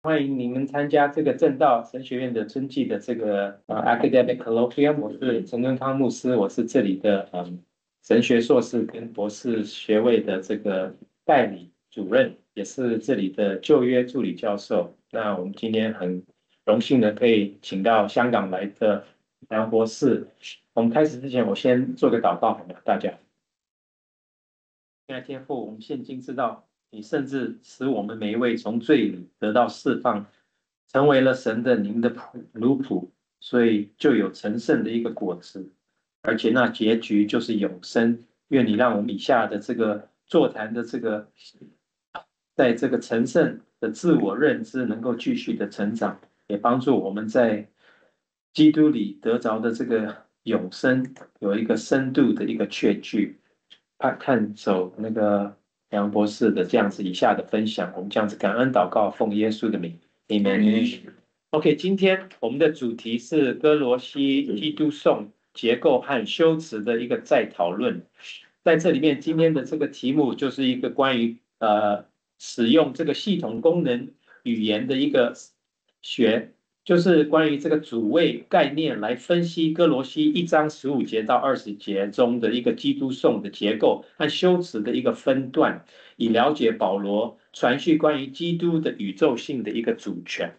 欢迎你们参加这个正道神学院的春季的这个Academic Colloquium。我是陈敦康牧师，我是这里的神学硕士跟博士学位的这个代理主任，也是这里的旧约助理教授。那我们今天很荣幸的可以请到香港来的梁博士。我们开始之前，我先做个祷告，好吗？大家。亲爱的天父，我们现今知道，你甚至使我们每一位从罪里得到释放，成为了神的您的奴仆，所以就有成圣的一个果子，而且那结局就是永生。愿你让我们以下的这个座谈的这个，在这个成圣的自我认知能够继续的成长，也帮助我们在基督里得着的这个永生有一个深度的一个确据。看走那个梁博士的这样子以下的分享，我们这样子感恩祷告，奉耶稣的名，Amen。OK，今天我们的主题是哥罗西基督颂结构和修辞的一个再讨论。在这里面，今天的这个题目就是一个关于使用这个系统功能语言的一个学，就是关于这个主谓概念来分析哥罗西1章15节到20节中的一个基督颂的结构和修辞的一个分段，以了解保罗传续关于基督的宇宙性的一个主权。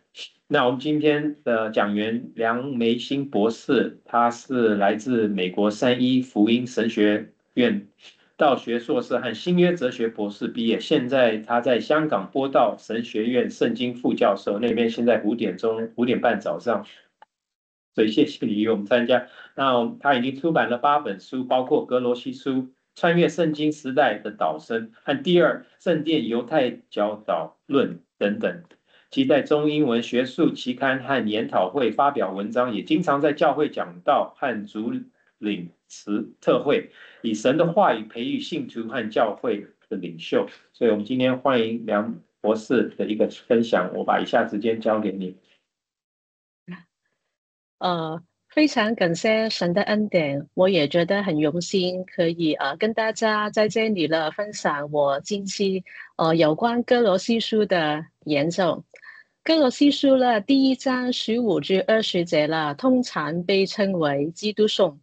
那我们今天的讲员梁梅新博士，他是来自美国3一福音神学院道学硕士和新约哲学博士毕业，现在他在香港播道神学院圣经副教授，那边现在5点半早上，所以谢谢你与我们参加。那他已经出版了8本书，包括《格罗西书》、穿越圣经时代的导生和第二圣殿犹太教导论等等。其在中英文学术期刊和研讨会发表文章，也经常在教会讲道和主领词特会，以神的话语培育信徒和教会的领袖。所以，我们今天欢迎梁博士的一个分享，我把以下时间交给你。非常感谢神的恩典，我也觉得很荣幸可以跟大家在这里了分享我近期有关哥罗西书的研究。哥罗西书了第1章15至20节了，通常被称为基督颂。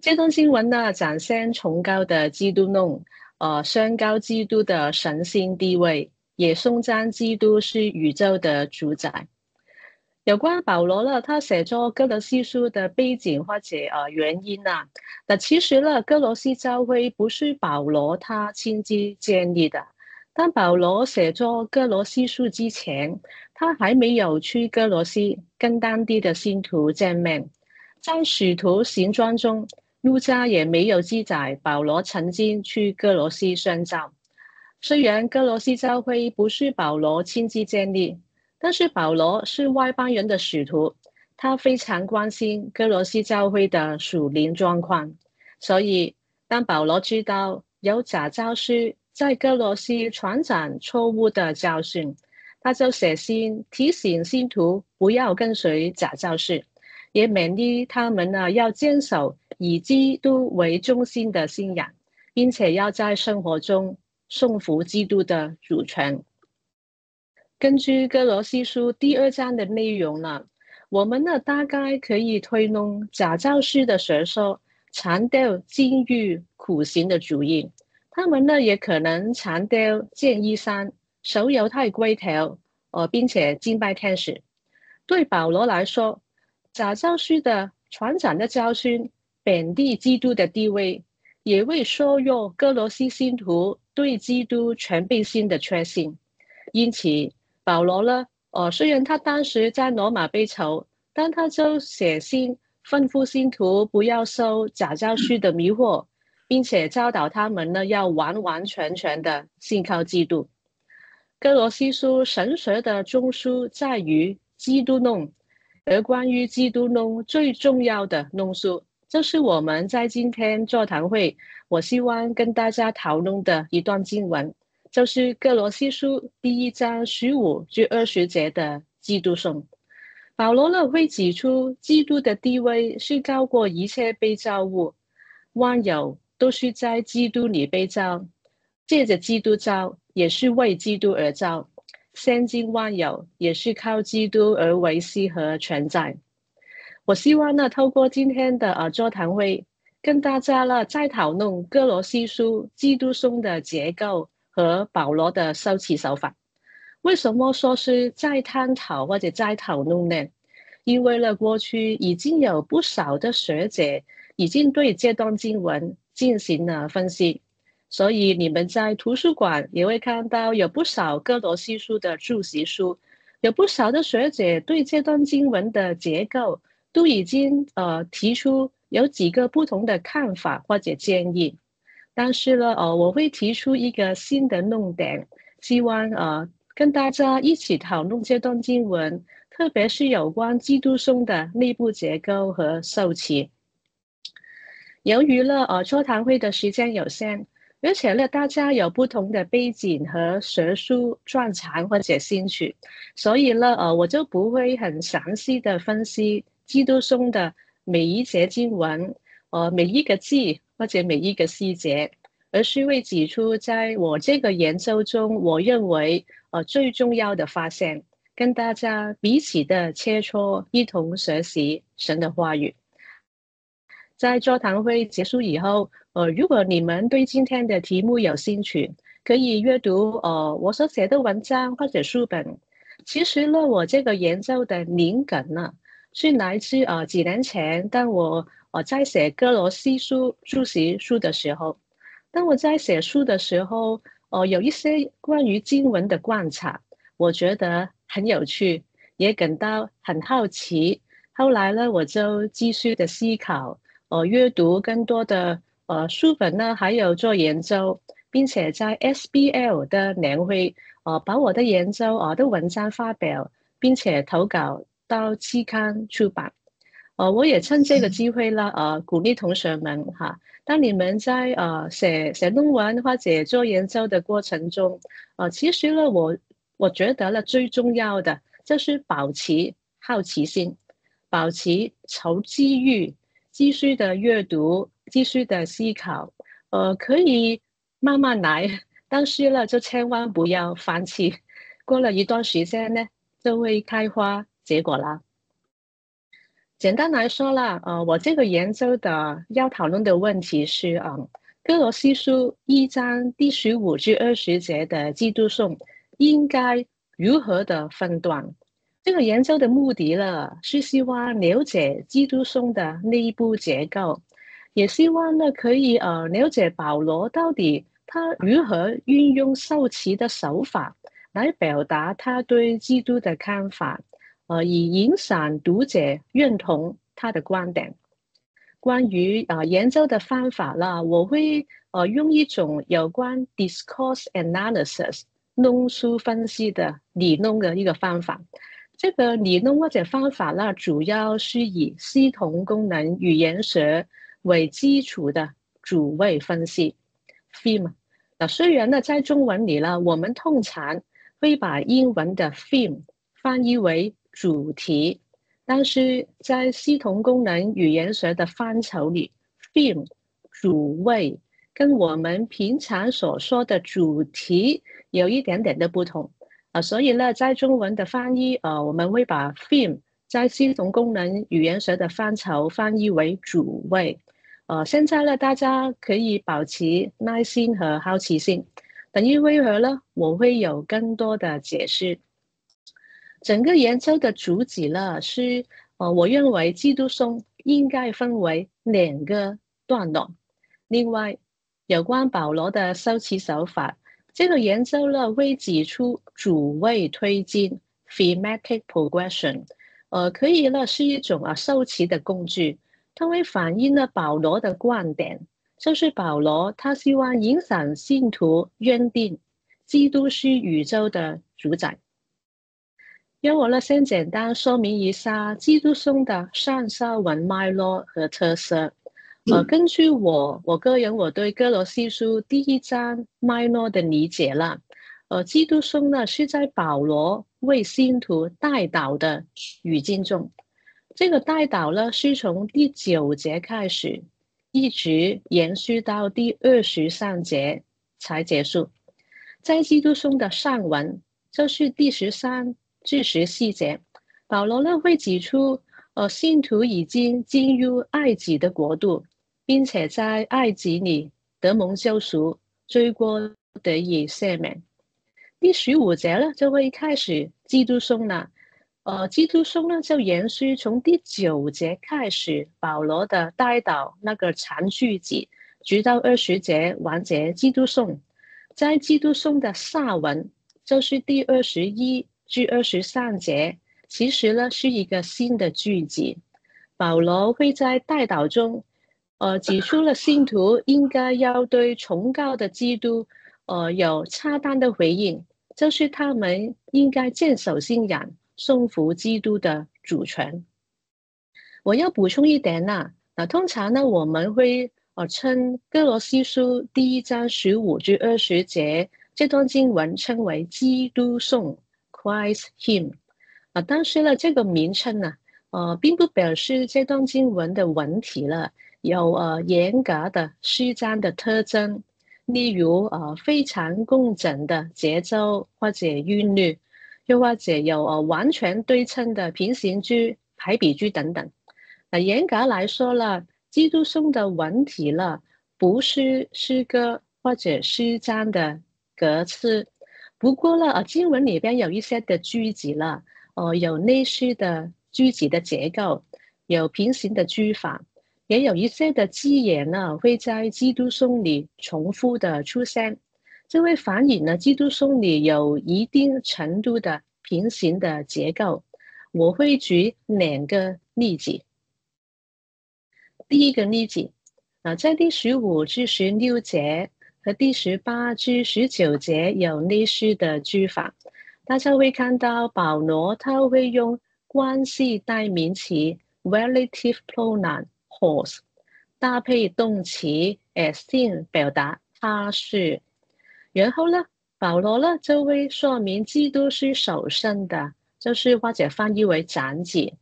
这段经文呢，展现崇高的基督论，宣告基督的神性地位，也颂赞基督是宇宙的主宰。有关保罗呢，他写作哥罗西书的背景或者原因啊，那其实呢，哥罗西教会不是保罗他亲自建立的。当保罗写作哥罗西书之前，他还没有去哥罗西跟当地的信徒见面。在使徒行传中，路加也没有记载保罗曾经去哥罗西宣教。虽然哥罗西教会不是保罗亲自建立，但是保罗是外邦人的使徒，他非常关心哥罗西教会的属灵状况，所以当保罗知道有假教师在哥罗西传讲错误的教训，他就写信提醒信徒不要跟随假教师，也勉励他们呢要坚守以基督为中心的信仰，并且要在生活中顺服基督的主权。根据哥罗西书第2章的内容呢，我们呢大概可以推论假教师的学说强调禁欲苦行的主义，他们呢也可能强调见医生、守犹太规条，并且敬拜天使。对保罗来说，假教师的传讲的教训贬低基督的地位，也会削弱哥罗西信徒对基督全备性的确信。因此，保罗呢，虽然他当时在罗马被囚，但他就写信吩咐信徒不要受假教师的迷惑，并且教导他们呢要完完全全的信靠基督。哥罗西书神学的中枢在于基督论，而关于基督论最重要的论述，这是我们在今天座谈会我希望跟大家讨论的一段经文，就是哥罗西书第1章15至20节的基督颂。保罗呢会指出，基督的地位是高过一切被造物，万有都是在基督里被造，借着基督造，也是为基督而造。现今万有也是靠基督而维系和存在。我希望呢，透过今天的座谈会，跟大家呢再讨论哥罗西书基督松的结构和保罗的修辞手法。为什么说是再探讨或者再讨论呢？因为呢，过去已经有不少的学者已经对这段经文进行了分析，所以你们在图书馆也会看到有不少哥罗西书的注释书，有不少的学者对这段经文的结构都已经提出有几个不同的看法或者建议。但是呢，我会提出一个新的论点，希望跟大家一起讨论这段经文，特别是有关基督松的内部结构和受词。由于呢，座谈会的时间有限，而且呢，大家有不同的背景和学术专长或者兴趣，所以呢，我就不会很详细的分析基督松的每一节经文，每一个字或者每一个细节，而是会指出在我这个研究中，我认为最重要的发现，跟大家彼此的切磋，一同学习神的话语。在座谈会结束以后，如果你们对今天的题目有兴趣，可以阅读我所写的文章或者书本。其实呢，我这个研究的灵感呢，是来自几年前，当我在写哥罗西书注释书的时候，当我在写书的时候，有一些关于经文的观察，我觉得很有趣，也感到很好奇。后来呢，我就继续的思考。阅读更多的书本呢，还有做研究，并且在 SBL 的年会把我的研究的文章发表，并且投稿到期刊出版。我也趁这个机会呢，鼓励同学们哈，当你们在写论文或者做研究的过程中，其实呢，我觉得呢，最重要的就是保持好奇心，保持求知欲。继续的阅读，继续的思考，可以慢慢来，但是呢，就千万不要放弃。过了一段时间呢，就会开花结果啦。简单来说啦，我这个研究的要讨论的问题是哥罗西书1章第15至20节的基督颂应该如何的分段？这个研究的目的呢，是希望了解基督颂的内部结构，也希望呢可以了解保罗到底他如何运用受词的手法来表达他对基督的看法，以影响读者认同他的观点。关于研究的方法啦，我会用一种有关 discourse analysis 论述分析的理论的一个方法。这个理论或者方法呢，主要是以系统功能语言学为基础的主谓分析 theme。那虽然呢，在中文里呢，我们通常会把英文的 theme 翻译为主题，但是在系统功能语言学的范畴里 theme 主谓跟我们平常所说的主题有一点点的不同。所以呢，在中文的翻译，我们会把 theme 在系统功能语言学的范畴翻译为主谓。现在呢，大家可以保持耐心和好奇心，等一会儿呢，我会有更多的解释。整个研究的主旨呢是，我认为基督颂应该分为2个段落。另外，有关保罗的修辞手法。这个研究呢会指出主谓推进 thematic progression， 可以呢是一种受词的工具，它会反映了保罗的观点，就是保罗他希望影响信徒认定基督是宇宙的主宰。让我呢先简单说明一下基督颂的上下文脉络和特色。根据我个人对哥罗西书第1章脉络的理解了，基督颂呢是在保罗为信徒代祷的语境中，这个代祷呢是从第9节开始，一直延续到第23节才结束。在基督颂的上文就是第13至14节，保罗呢会指出，信徒已经进入埃及的国度，并且在埃及里得蒙救赎，罪过得以赦免。第15节呢就会开始基督颂了。基督颂呢就延续从第9节开始，保罗的带导那个长句子，直到20节完结基督颂。在基督颂的下文，就是第21至23节，其实呢是一个新的句子。保罗会在带导中，指出了信徒应该要对崇高的基督，有恰当的回应，就是他们应该坚守信仰，顺服基督的主权。我要补充一点通常呢我们会称哥罗西书第1章15至20节这段经文称为基督颂 Christ Hymn 但是呢这个名称呢并不表示这段经文的文体了有严格的诗章的特征，例如非常工整的节奏或者韵律，又或者有完全对称的平行句、排比句等等。严格来说了，基督颂的文体了，不是诗歌或者诗章的格式。不过呢，经文里边有一些的句子了，有类似的句子的结构，有平行的句法，也有一些的字眼呢会在基督颂里重复的出现，这会反映呢基督颂里有一定程度的平行的结构。我会举2个例子。第一个例子在第15至16节和第18至19节有类似的句法，大家会看到保罗他会用关系代名词 relative pronoun whose 搭配动词 as in 表达他是，然后呢保罗呢就会说明基督是首生的，就是或者翻译为长子。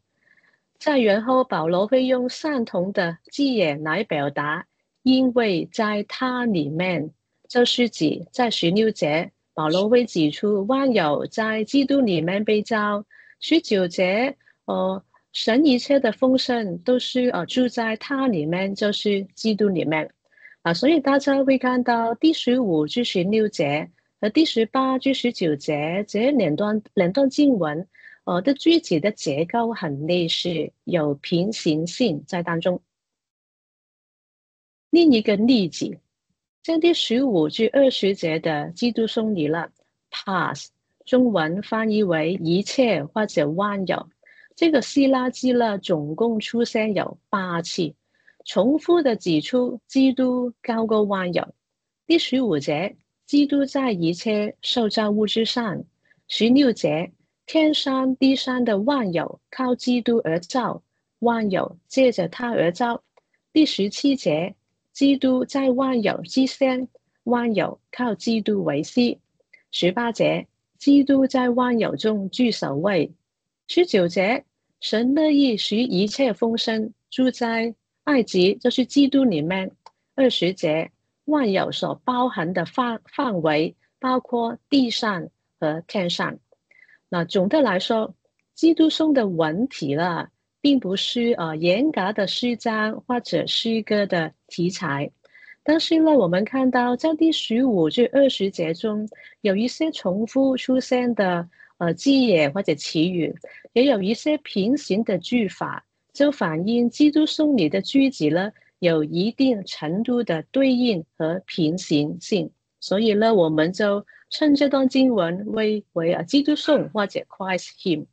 再然后保罗会用相同的字眼来表达，因为在他里面，就是指在16节保罗会指出万有在基督里面被造，19节神一切的丰盛都是住在他里面，就是基督里面所以大家会看到第15至16节和第18至19节这两段经文的句子的结构很类似，有平行性在当中。另一个例子，在第15至20节的基督颂里了 pass 中文翻译为一切或者万有，这个希腊字呢总共出现有8次，重复的指出基督高过万有。第15节，基督在一切受造物之上。16节，天上地上的万有靠基督而造，万有借着他而造。第17节，基督在万有之先，万有靠基督为系。18节，基督在万有中居首位。19节，神乐意使一切丰盛住在爱子，就是基督里面。20节，万有所包含的范围包括地上和天上。那总的来说，基督颂的文体了，并不是严格的诗章或者诗歌的题材，但是呢，我们看到在第15至20节中，有一些重复出现的字眼或者词语，也有一些平行的句法，就反映基督颂里的句子呢，有一定程度的对应和平行性。所以呢，我们就称这段经文为基督颂或者 Christ Hymn。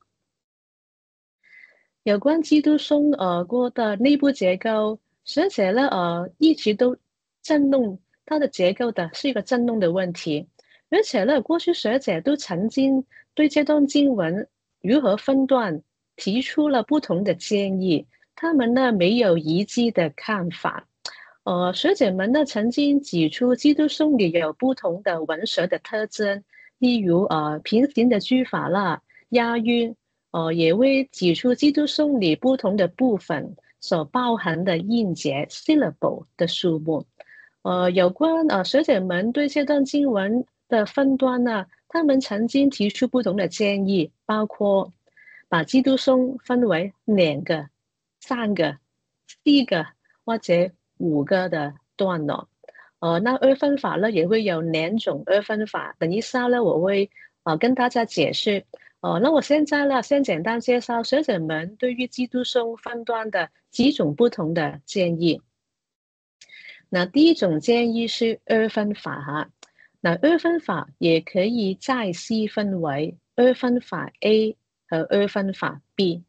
有关基督颂过的内部结构，学者呢一直都争论它的结构的是一个争论的问题，而且呢过去学者都曾经对这段经文如何分段提出了不同的建议，他们呢没有一致的看法。学者们呢曾经指出基督颂里有不同的文学的特征，例如平行的句法啦、押韵，也会指出基督颂里不同的部分所包含的音节 syllable 的数目。有关学者们对这段经文的分段呢，他们曾经提出不同的建议，包括把基督松分为2个、3个、4个或者5个的段落。那二分法呢也会有2种二分法，等一下呢我会跟大家解释。那我现在呢先简单介绍学者们对于基督松分段的几种不同的建议。那第一种建议是二分法哈，那二分法也可以再细分为二分法 A 和二分法 B。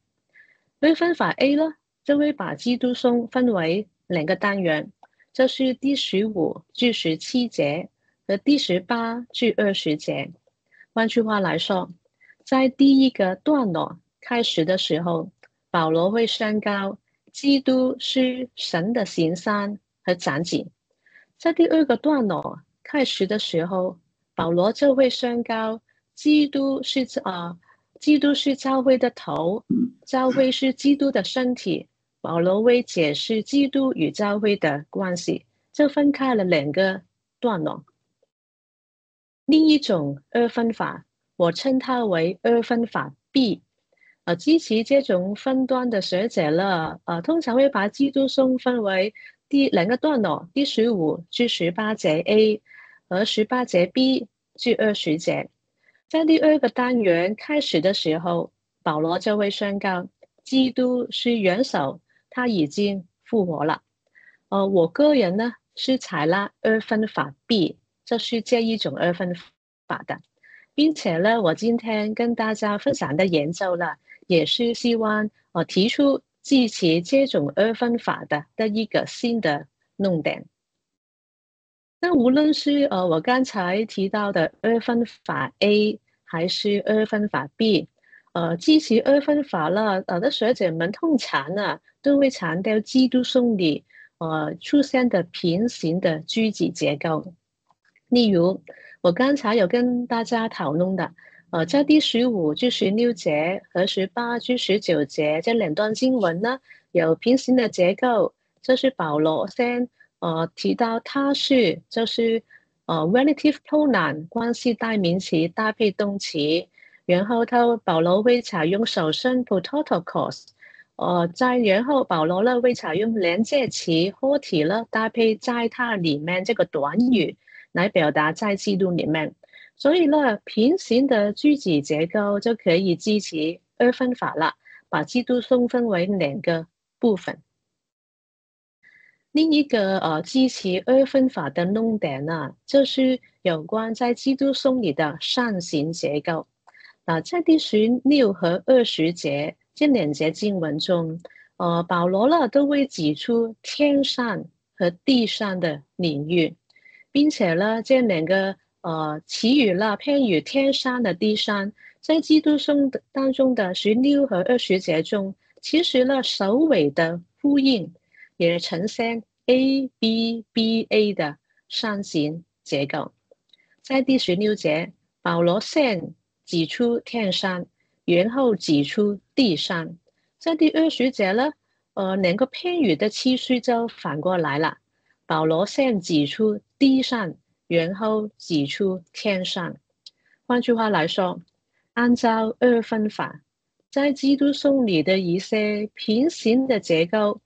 二分法 A 呢，就会把基督松分为2个单元，就是第15至17节和第18至20节。换句话来说，在第一个段落开始的时候，保罗会宣告基督是神的形象和长子。在第2个段落开始的时候，保罗就会宣告基督是教会的头，教会是基督的身体。保罗会解释基督与教会的关系，就分开了2个段落。另一种二分法，我称它为二分法 B。支持这种分段的学者呢，通常会把基督松分为第2个段落，第15至18节 A 和18节 B 至20节。在第2个单元开始的时候，保罗就会宣告基督是元首，他已经复活了。我个人呢是采纳二分法 B， 这是这一种二分法的，并且呢，我今天跟大家分享的研究呢，也是希望提出支持这种二分法的一个新的论点。那无论是我刚才提到的二分法 A 还是二分法 B，支持二分法呢，的学者们通常呢都会强调基督松里出现的平行的句子结构。例如，我刚才有跟大家讨论的，在第15至16节和18至19节这2段经文呢，有平行的结构，这是保罗先提到他是，就是relative pronoun 关系代名词搭配动词，然后保罗会采用首声 prototokos，再然后保罗呢会采用连接词或体呢搭配在它里面这个短语。来表达在基督里面，所以呢，平行的句子结构就可以支持二分法了，把基督松分为2个部分。另一个支持二分法的论点呢，就是有关在基督松里的上行结构。在第16和20节这2节经文中，保罗呢都会指出天上和地上的领域。并且呢，这2个词语呢，偏于天上的地上，在基督松当中的16和20节中，其实呢首尾的呼应也呈现 ABBA 的上行结构。在第16节，保罗先指出天上，然后指出地上。在第20节呢，2个偏语的次序就反过来了。保罗先指出地上，然后指出天上。换句话来说，按照二分法，在基督松里的一些平行的结构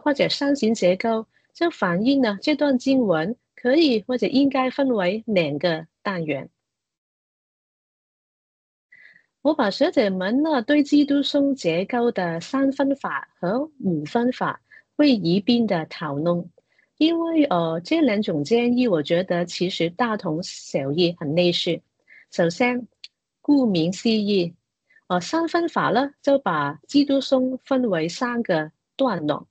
或者上行结构，就反映了这段经文可以或者应该分为2个单元。我把学者们呢对基督松结构的3分法和5分法会一并的讨论。因为这2种建议，我觉得其实大同小异，很类似。首先，顾名思义，3分法呢就把基督松分为3个段落，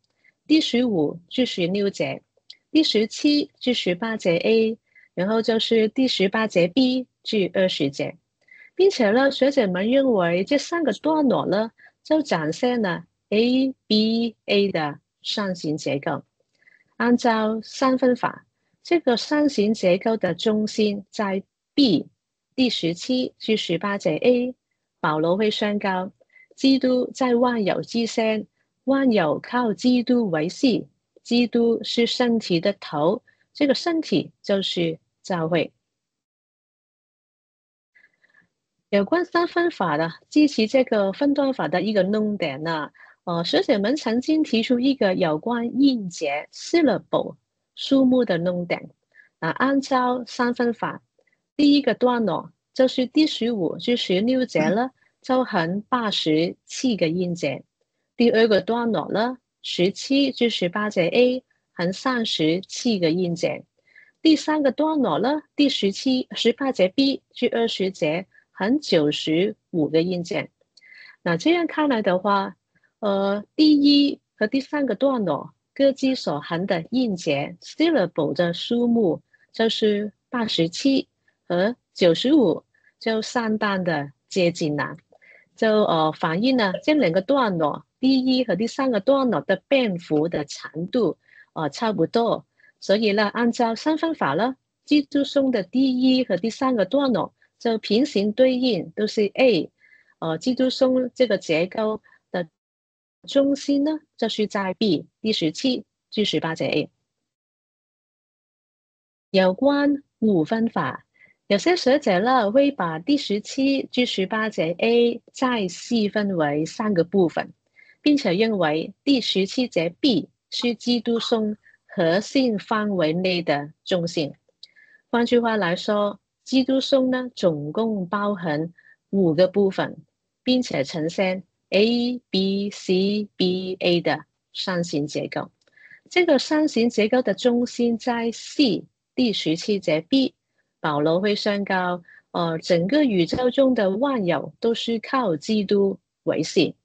第15至16节，第17至18节 A， 然后就是第18节 B 至20节，并且呢，学者们认为这3个段落呢就展现了 ABA 的上行结构。按照3分法，这个上行结构的中心在 B， 第17至18节 A， 保罗会宣告基督在万有之先，万有靠基督维系，基督是身体的头，这个身体就是教会。有关三分法的，基于这个分段法的一个论点呢，学者们曾经提出一个有关音节 syllable 数目的论点。按照三分法，第一个段落就是第15至16节了，就含87个音节。第二个段落呢，17至18节 A 含37个音节。第三个段落呢，第18节 B 至20节含95个音节。那这样看来的话，第一和第三个段落各自所含的音节 syllable 的数目就是87和95，就相当的接近了。就反映了这两个段落，第一和第三个段落的变幅的长度差不多。所以呢，按照三分法呢，基督颂的第一和第三个段落就平行对应，都是 A。基督颂这个结构的中心呢，就是在 B 第17至18节 A。有关五分法，有些学者呢会把第17至18节 A 再细分为3个部分，并且认为第17节 B 是基督颂核心范围内的中心。换句话来说，基督颂呢总共包含5个部分，并且呈现 A、B、C、B、A 的三形结构。这个三形结构的中心在 C 第17节 B， 保罗会宣告，整个宇宙中的万有都是靠基督维系。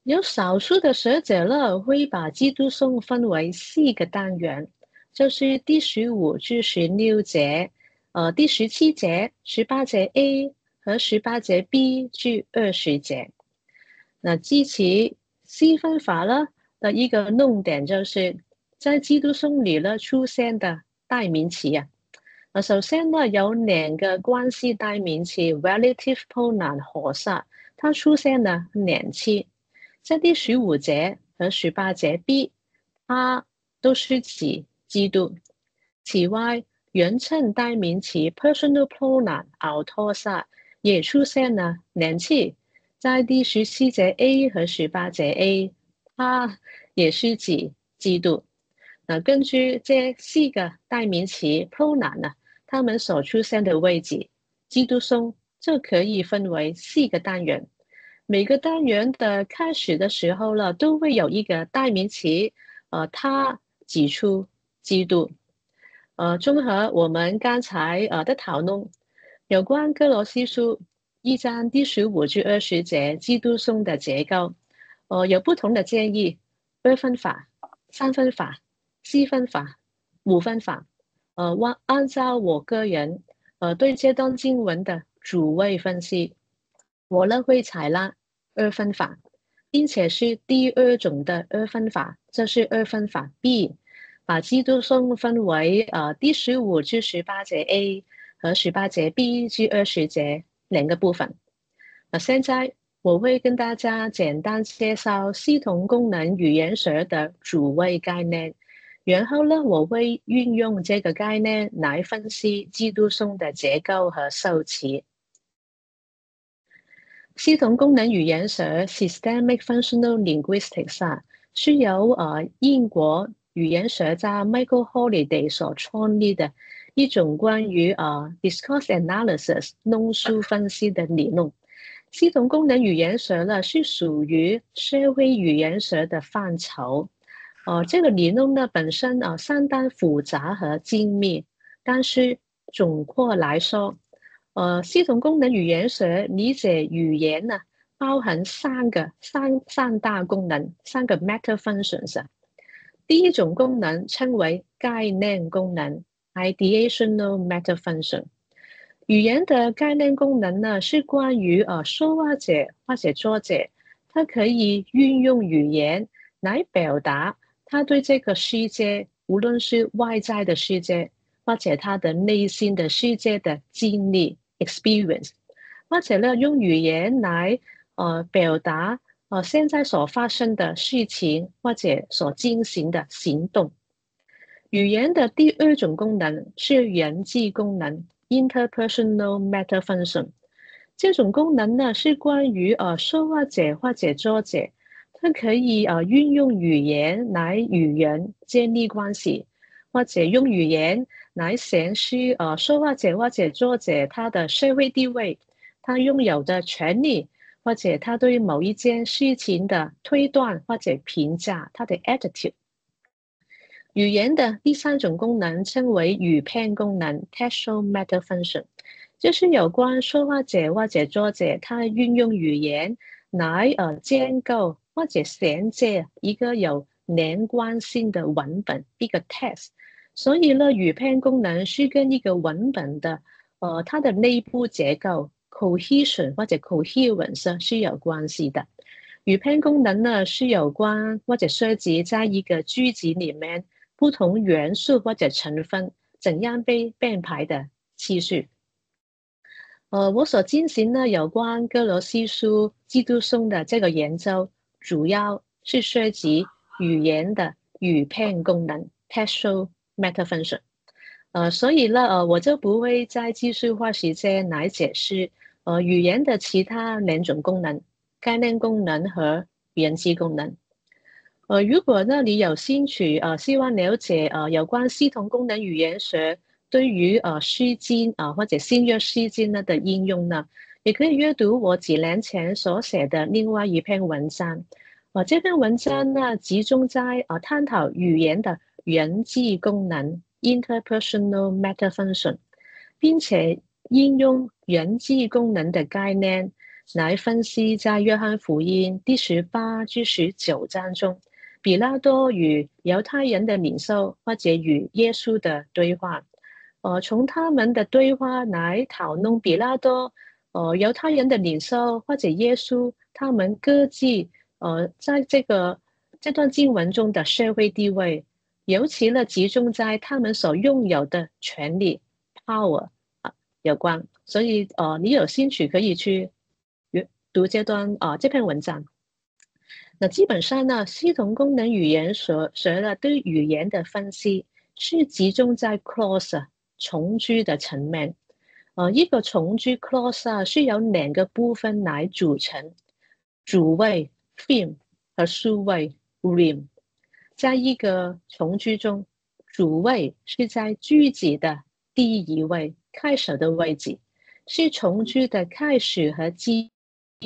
有少数的学者呢会把基督颂分为4个单元，就是第15至16节，第17节、18节 A 和18节 B 至20节。那基于细分法呢的一个论点，就是在基督颂里呢出现的代名词啊。首先呢有2个关系代名词 relative pronoun 和萨，它出现了2次。在第15节和18节 B， 它都是指基督。此外，原称代名词 personal pronoun 奥托萨也出现了2次，在第17节 A 和18节 A， 它也是指基督。根据这4个代名词 pronoun 呢，它们所出现的位置，基督颂就可以分为4个单元。每个单元的开始的时候呢，都会有一个代名词，它指出基督。综合我们刚才的讨论，有关哥罗西书1章第15至20节基督颂的结构，有不同的建议：2分法、3分法、4分法、5分法。按照我个人对这段经文的主谓分析，我呢会采纳2分法，并且是第2种的2分法，这是2分法 B， 把基督颂分为第15至18节 A 和18节 B 至20节2个部分。现在我会跟大家简单介绍系统功能语言学的主谓概念，然后呢，我会运用这个概念来分析基督颂的结构和受词。系统功能语言学 （Systemic Functional Linguistics） 是由英国语言学家 Michael Holiday 所创立的一种关于discourse analysis 论述分析的理论。系统功能语言学呢是属于社会语言学的范畴。这个理论呢本身相当复杂和精密，但是总括来说，系统功能语言学理解语言呢，包含三大功能，3个 meta functions。第一种功能称为概念功能 （ideational meta function）。语言的概念功能呢，是关于说话者或者作者，他可以运用语言来表达他对这个世界，无论是外在的世界，或者他的内心的世界的经历 experience， 或者呢用语言来表达现在所发生的事情，或者所进行的行动。语言的第2种功能是人际功能 interpersonal meta function。这种功能呢是关于说话者或者作者，它可以运用语言来与人建立关系，或者用语言来显示说话者或者作者他的社会地位，他拥有的权利，或者他对某一件事情的推断或者评价，他的 attitude。语言的第三种功能称为语片功能 textual meta function， 就是有关说话者或者作者他运用语言来建构或者衔接一个有连贯性的文本，一个 text。所以呢，语片功能是跟一个文本的它的内部结构 cohesion 或者 coherence 是有关系的。语片功能呢是有关或者涉及在一个句子里面不同元素或者成分怎样被编排的次序。我所进行的有关歌罗西书基督颂的这个研究，主要是涉及语言的语片功能 textual meta function。所以呢，我就不会再继续花时间来解释语言的其他两种功能，概念功能和人机功能。如果呢你有兴趣希望了解有关系统功能语言学对于诗经或者新约诗经的应用呢，也可以阅读我几年前所写的另外一篇文章。这篇文章呢集中在探讨语言的人际功能 interpersonal meta function， 并且应用人际功能的概念来分析在约翰福音第18至19章中比拉多与犹太人的领袖或者与耶稣的对话。从他们的对话来讨论比拉多、犹太人的领袖或者耶稣，他们各自在这段经文中的社会地位，尤其呢集中在他们所拥有的权利 power 有关。所以你有兴趣可以去读这篇文章。那基本上呢，系统功能语言学的对语言的分析是集中在 clause 从句的层面。一个从句 clause 是由两个部分来组成，主谓 theme 和述谓 rem。在一个从句中，主谓是在句子的第一位开始的位置，是从句的开始和基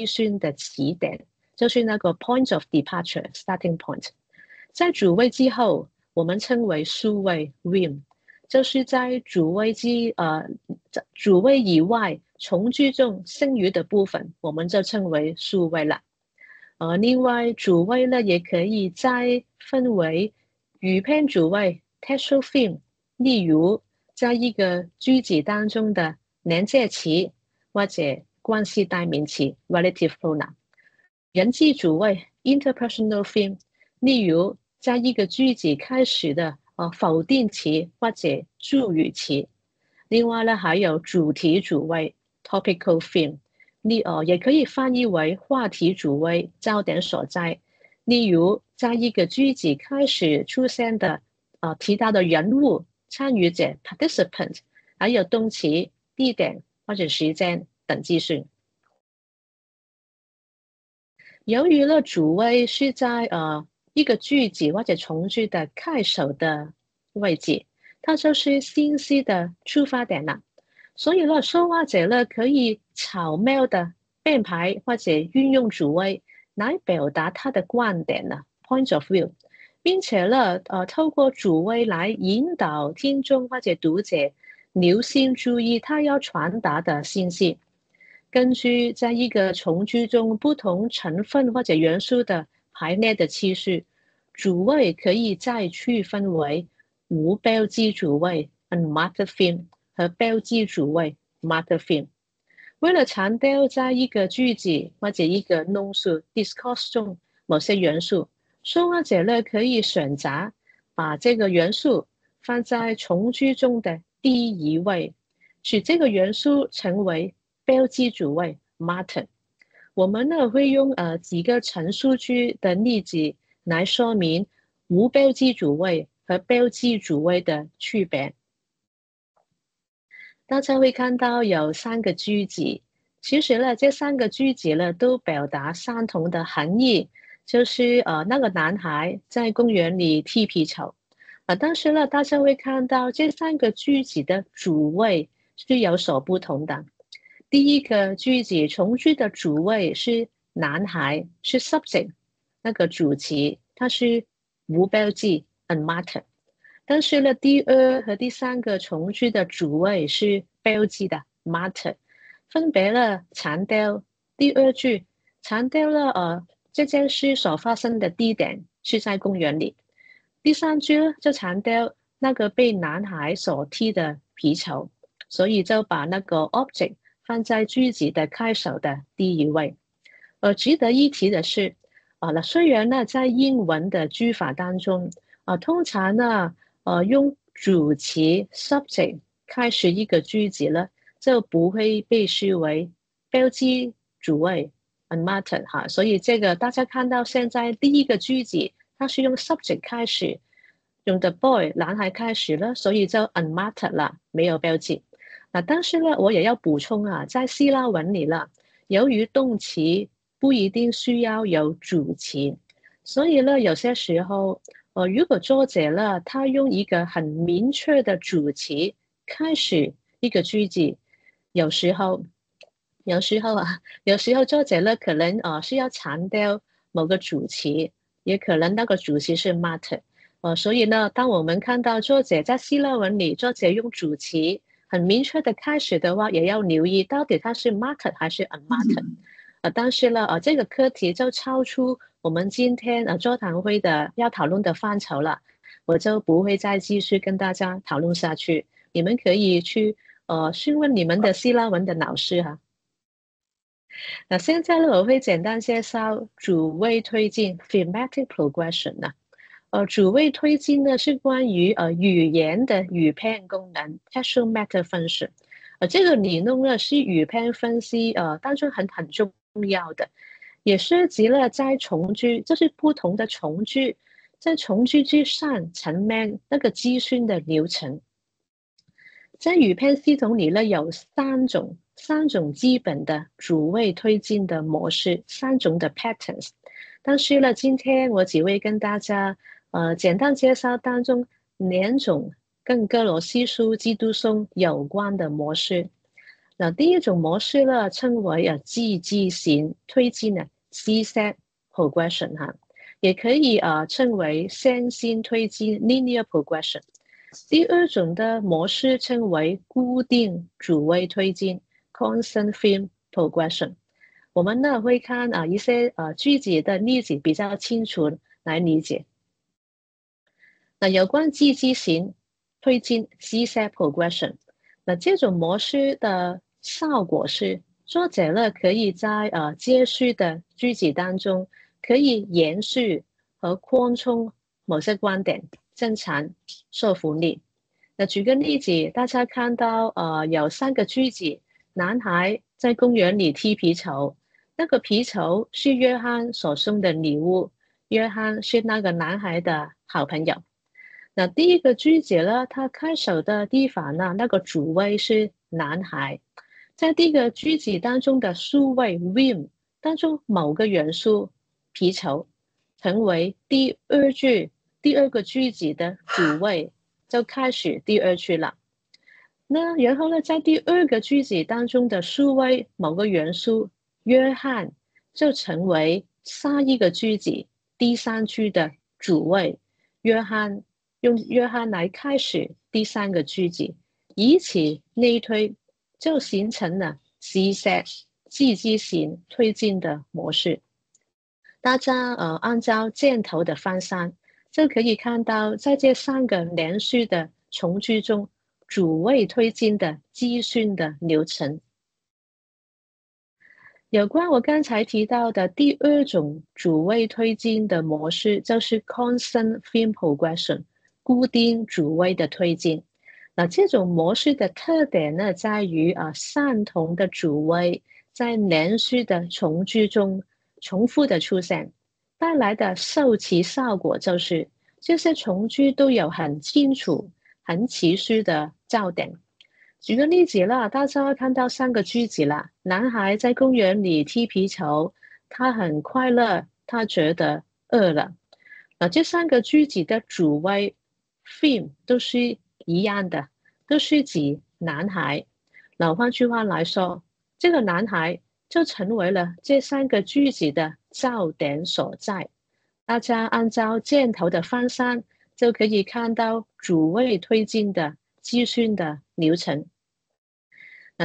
训的起点，就是那个 point of departure starting point。在主谓之后，我们称为述谓 rem， 就是在主谓以外从句中剩余的部分，我们就称为述谓了。另外主谓呢也可以再分为语片主谓 textual theme， 例如在一个句子当中的连接词或者关系代名词 relative pronoun。人际主谓 interpersonal theme， 例如在一个句子开始的否定词或者助语词。另外呢还有主题主谓 topical theme， 也可以翻译为话题主谓焦点所在。例如在一个句子开始出现的提到的人物、参与者 participant， 还有动词、地点或者时间等资讯。由于呢主谓是在一个句子或者从句的开首的位置，它就是信息的出发点了。所以呢说话者呢可以巧妙的编排或者运用主谓来表达他的观点呢 point of view， 并且呢透过主谓来引导听众或者读者留心注意他要传达的信息。根据在一个从句中不同成分或者元素的排列的次序，主谓可以再区分为无标记主谓 unmarked theme 和标记主谓 marked theme。为了强调在一个句子或者一个论述 discourse 中某些元素，说话者呢可以选择把这个元素放在从句中的第一位，使这个元素成为标记主谓 marked。 我们呢会用几个陈述句的例子来说明无标记主谓和标记主谓的区别。大家会看到有3个句子，其实呢，这3个句子呢都表达相同的含义，就是那个男孩在公园里踢皮球。但是呢，大家会看到这3个句子的主谓是有所不同的。第一个句子从句的主谓是男孩，是 subject， 那个主词它是无标记 unmarked。但是呢，第2和第3个从句的主谓是标记的 marked， 分别了强调第2句强调了这件事所发生的地点是在公园里，第3句呢就强调那个被男孩所踢的皮球，所以就把那个 object 放在句子的开首的第1位。值得一提的是，虽然呢在英文的句法当中，通常呢用主词 subject 开始一个句子呢，就不会被视为标记主谓 unmarked 哈，所以这个大家看到现在第一个句子，它是用 subject 开始，用 the boy 男孩开始了，所以就 unmarked 了，没有标记。但是呢，我也要补充在希腊文里了，由于动词不一定需要有主词，所以呢，有些时候如果作者呢，他用一个很明确的主词开始一个句子，有时候作者呢可能是要强调某个主词，也可能那个主词是 marked。所以呢，当我们看到作者在希腊文里，作者用主词很明确的开始的话，也要留意到底它是 marked 还是 unmarked。但是呢，这个课题就超出我们今天座谈会的要讨论的范畴了，我就不会再继续跟大家讨论下去。你们可以去询问你们的希腊文的老师哈。那现在呢，我会简单介绍主谓推进 thematic progression 呢。主谓推进呢是关于语言的语篇功能 textual meta function。这个理论呢是语篇分析当中很重要的，也涉及了在从句，就是不同的从句，在从句之上层面那个资讯的流程。在语篇系统里呢，有三种基本的主谓推进的模式，3种的 patterns。但是呢，今天我只会跟大家简单介绍当中2种跟歌罗西书基督颂有关的模式。那第一种模式呢，称为积极型推进的 zigzag progression 哈，也可以称为线性推进 linear progression。第2种的模式称为固定主谓推进 constant theme progression。我们呢会看一些句子的例子比较清楚来理解。那有关积极型推进 zigzag progression， 那这种模式的效果是，作者呢可以在接续的句子当中可以延续和扩充某些观点，增强说服力。那举个例子，大家看到有3个句子，男孩在公园里踢皮球，那个皮球是约翰所送的礼物，约翰是那个男孩的好朋友。那第一个句子呢，它开首的地方呢，那个主谓是男孩，在第一个句子当中的数位 rim 当中某个元素皮球成为第2个句子的主谓，就开始第2句了。那然后呢，在第2个句子当中的数位某个元素约翰就成为下一个句子第3句的主谓，用约翰来开始第3个句子，以此类推，就形成了 zigzag 积极型推进的模式。大家按照箭头的方向，就可以看到在这3个连续的从句中，主谓推进的资讯的流程。有关我刚才提到的第2种主谓推进的模式，就是 constant theme progression 固定主谓的推进。那这种模式的特点呢，在于相同的主谓在连续的从句中重复的出现，带来的受其效果就是这些从句都有很清楚、很持续的焦点。举个例子啦，大家看到3个句子啦。男孩在公园里踢皮球，他很快乐，他觉得饿了。这3个句子的主谓 theme 都是一样的，都是指男孩。换句话来说，这个男孩就成为了这3个句子的焦点所在。大家按照箭头的方向就可以看到主谓推进的计算的流程。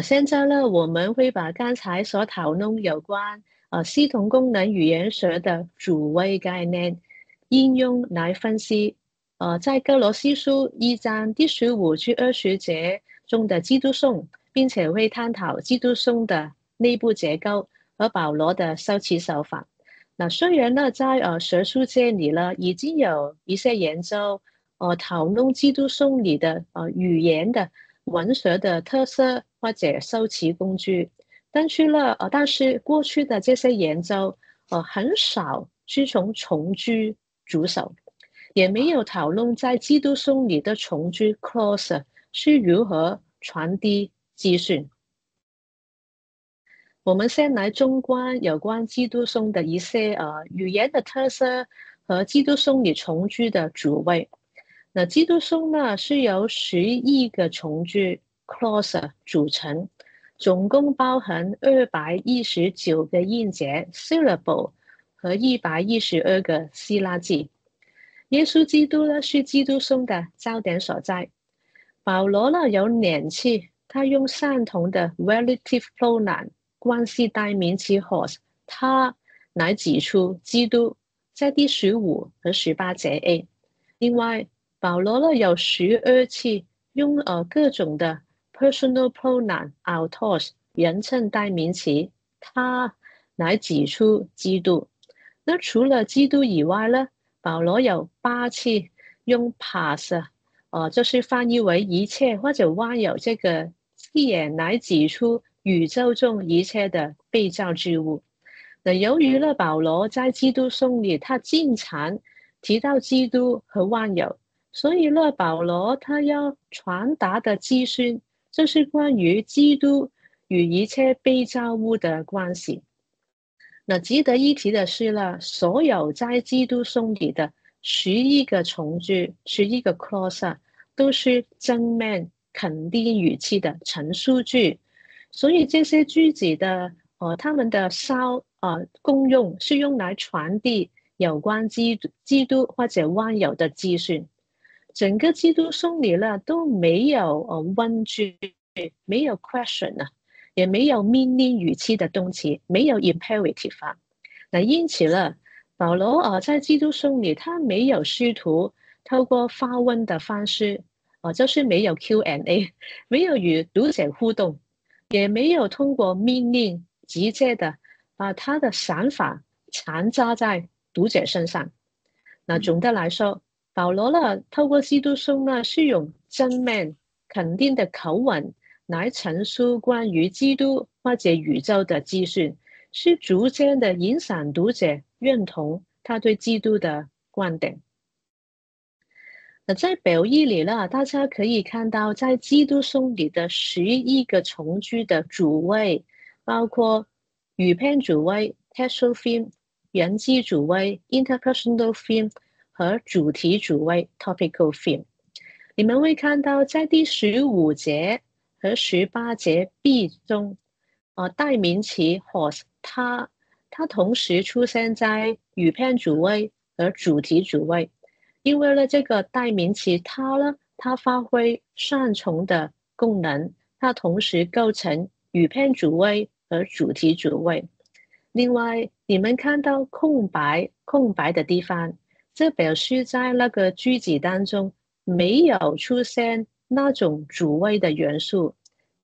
现在呢，我们会把刚才所讨论有关系统功能语言学的主谓概念应用来分析在歌羅西書1章第15至20節中的基督頌，並且會探討基督頌的內部結構和保羅的修辭手法。雖然呢在學術界裏呢已經有一些研究討論基督頌裏的語言的文學的特色或者修辭工具，但是過去的這些研究很少是從從句着手，也沒有討論在基督頌裏的從句 clause 是如何傳遞資訊。我們先來綜觀有關基督頌的一些語言的特色和基督頌裏從句的主謂。基督頌呢是由11個從句 clause 組成，總共包含219個音節 syllable 和112個希臘字。耶穌基督呢是基督頌的焦點所在。保羅呢有2次，他用相同的 relative pronoun 關係代名詞 hos 他來指出基督，在第15和18節 A。另外保羅呢有12次用各種的 personal pronoun autos 人稱代名詞他來指出基督。除了基督以外呢，保羅有8次用 pas 就是翻譯為一切或者萬有這個字眼來指出宇宙中一切的被造之物。由於呢保羅在基督頌裏他經常提到基督和萬有，所以呢保羅他要傳達的資訊就是關於基督與一切被造物的關係。值得一提的是呢，所有在基督頌裏的11個從句11個 clause 都是正面肯定語氣的陳述句，所以這些句子的他們的功用是用來傳遞有關基督或者萬有的資訊。整個基督頌裏呢都沒有問句，沒有 question 也沒有命令語氣的動詞，沒有 imperative。因此呢，保羅在基督頌裏他沒有試圖透過發問的方式就是沒有 Q&A， 沒有與讀者互動，也沒有通過命令直接的把他的想法強加在讀者身上。總的來說，保羅呢透過基督頌呢是用正面肯定的口吻來陳述關於基督或者宇宙的資訊，是逐漸的影響讀者認同他對基督的觀點。在表意裏呢，大家可以看到在基督頌裏的11個從句的主謂，包括語篇主謂 textual theme、人際主謂 interpersonal theme 和主題主謂 topical theme。你們會看到在第15節和18節 B 中代名詞 hos 他同時出現在語篇主謂和主題主謂。因為呢這個代名詞它呢，它發揮雙重的功能，它同時構成語篇主謂和主題主謂。另外你們看到空白的地方，這表示在那個句子當中沒有出現那種主謂的元素。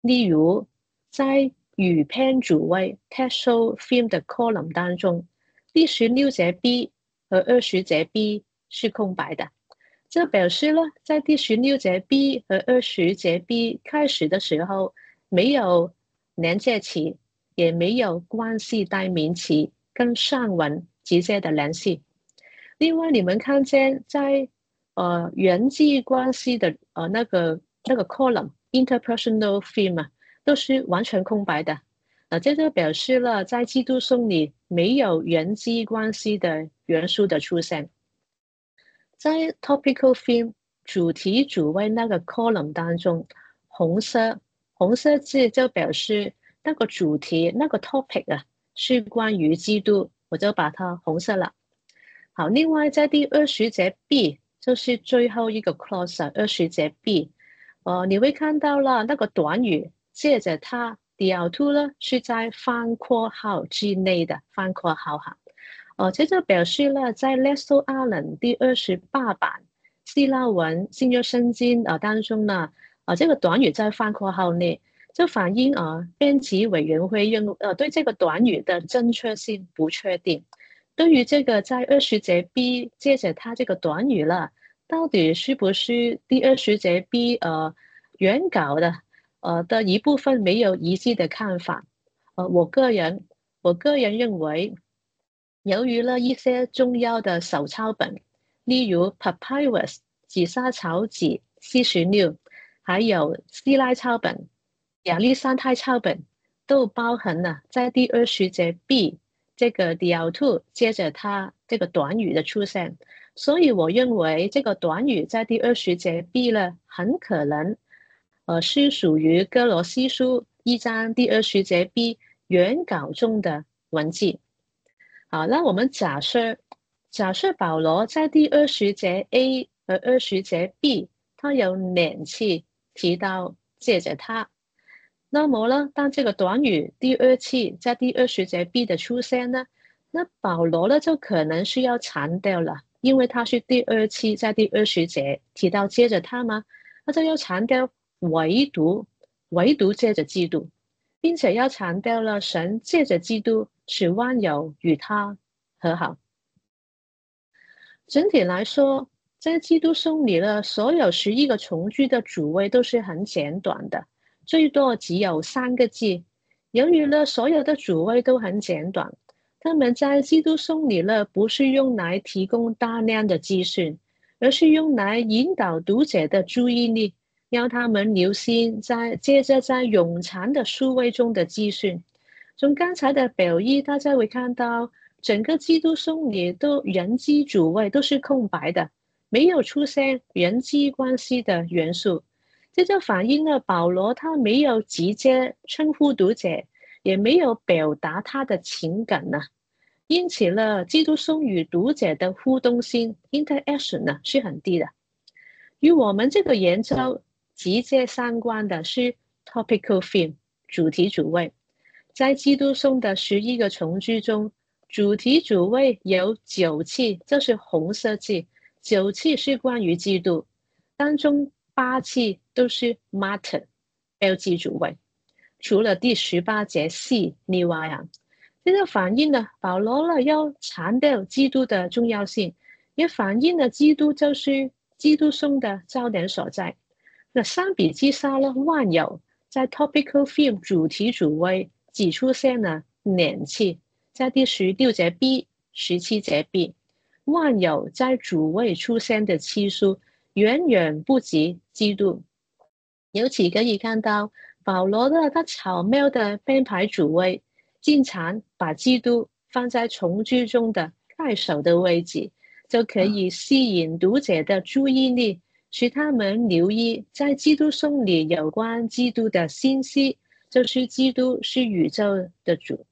例如在語篇主謂 textual theme 的 column 當中，第16節 B 和20節 B 是空白的，這表示呢，在第16節 B 和20節 B 開始的時候，沒有連接詞，也沒有關係代名詞跟上文直接的聯繫。另外，你們看見在人際關係的那個 column interpersonal theme 啊，都是完全空白的。这就表示了在基督颂里没有人际关系的元素的出现。在 topical theme 主题主谓那个 column 当中，红色字就表示那个主题那个 topic 啊是关于基督，我就把它红色了。好，另外在第20节 B 就是最后一个 clause 20节 B，你会看到了那个短语借着它 dialto 呢是在翻括号之内的翻括号哈。这就表示了在 Lester Allen 第28版希腊文新约圣经当中呢，这个短语在翻括号内，就反映编辑委员会对这个短语的正确性不确定。对于这个在20节 B 接着它这个短语了，到底是不是第20节 B 原稿的一部分没有一致的看法。我个人认为，由于了一些重要的手抄本，例如 Papyrus 紫砂草纸46，还有希腊抄本、亚历山泰抄本，都包含了在第20节 B 这个 dialto 接着它这个短语的出现，所以我认为这个短语在第20节 B 呢，很可能是属于哥罗西书1章第20节 B 原稿中的文字。好，那我们假设保罗在第20节 A 和20节 B 他有2次提到借着他，那么呢，当这个短语第2次在第20节 B 的出现呢，那保罗呢就可能是要强调了，因为他是第2次在第20节提到借着他嘛，那就要强调唯独借着基督，并且要强调了神借着基督使万有与他和好。整体来说，在基督颂里的所有11个从句的主谓都是很简短的，最多只有3个字。由于呢所有的主谓都很简短，他们在基督颂里呢不是用来提供大量的资讯，而是用来引导读者的注意力，让他们留心接着在冗长的数位中的资讯。从刚才的表意，大家会看到整个基督颂里都人机主谓都是空白的，没有出现人际关系的元素。这就反映了保罗他没有直接称呼读者，也没有表达他的情感呢。因此呢，基督颂与读者的互动性 interaction 呢是很低的。与我们这个研究直接相关的是 topical theme 主题主谓。在基督颂的11个从句中，主题主谓有9次，就是红色字，9次是关于基督，当中8次都是 martyr 标记主谓，除了第18节 C 例外啊。这就反映了保罗呢要强调基督的重要性，也反映了基督就是基督颂的焦点所在。那相比之下呢，万有在 topical theme 主题主谓只出现了2次，在第16节 B、17节 B， 万有在主谓出现的次数远远不及基督。由此可以看到，保罗的他巧妙的编排主谓，经常把基督放在从句中的开首的位置，就可以吸引读者的注意力，使他们留意在基督颂里有关基督的信息，就是基督是宇宙的主。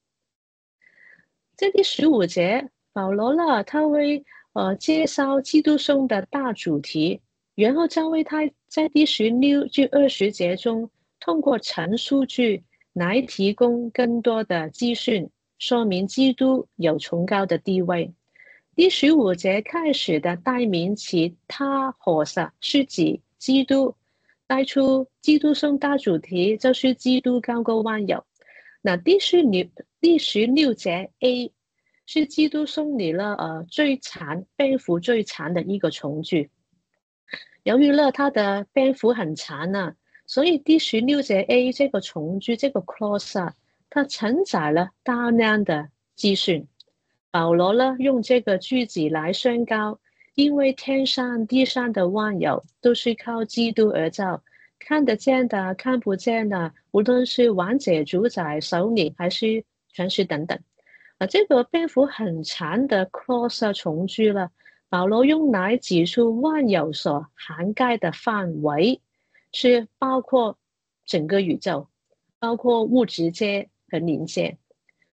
在第15节，保罗呢，他会介绍基督颂的大主题，然后再为他在第16至20节中，通过陈述句来提供更多的资讯，说明基督有崇高的地位。第15节开始的代名词他和撒是指基督，带出基督颂大主题就是基督高过万有。那第16节 A 是基督颂里了最长篇幅最长的一个从句。由于呢它的篇幅很长呢，所以第16节 A 这个从句这个 clause 它承载了大量的资讯。保罗呢用这个句子来宣告，因为天上地上的万有都是靠基督而造，看得见的、看不见的，无论是王者、主宰、首领还是权势等等。这个篇幅很长的 clause 从句了，保罗用来指出万有所涵盖的范围是包括整个宇宙，包括物质界和灵界。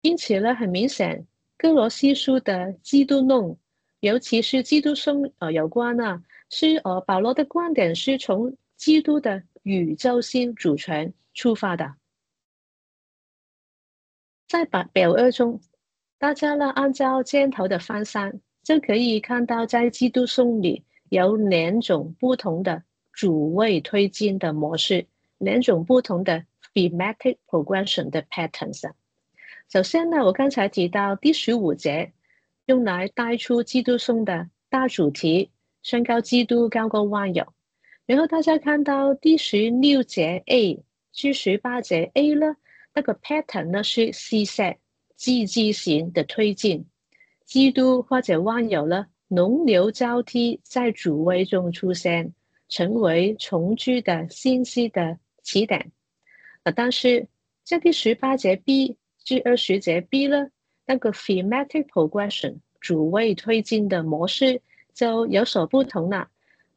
因此呢，很明显，哥罗西书的基督论，尤其是基督生有关呢，是保罗的观点是从基督的宇宙性主权出发的。在表二中，大家呢按照箭头的方向，就可以看到在基督颂里有两种不同的主谓推进的模式，两种不同的 thematic progression 的 patterns。首先呢，我刚才提到第15节，用来带出基督颂的大主题，宣告基督高过万有。然后大家看到第16节 A 至18节 A 呢，那个 pattern 呢是 C-set 积极型的推进，基督或者万有呢轮流交替在主位中出现，成为重聚的信息的起点。但是在第18节 B 至20节 B 呢，那个 thematic progression 主谓推进的模式就有所不同了，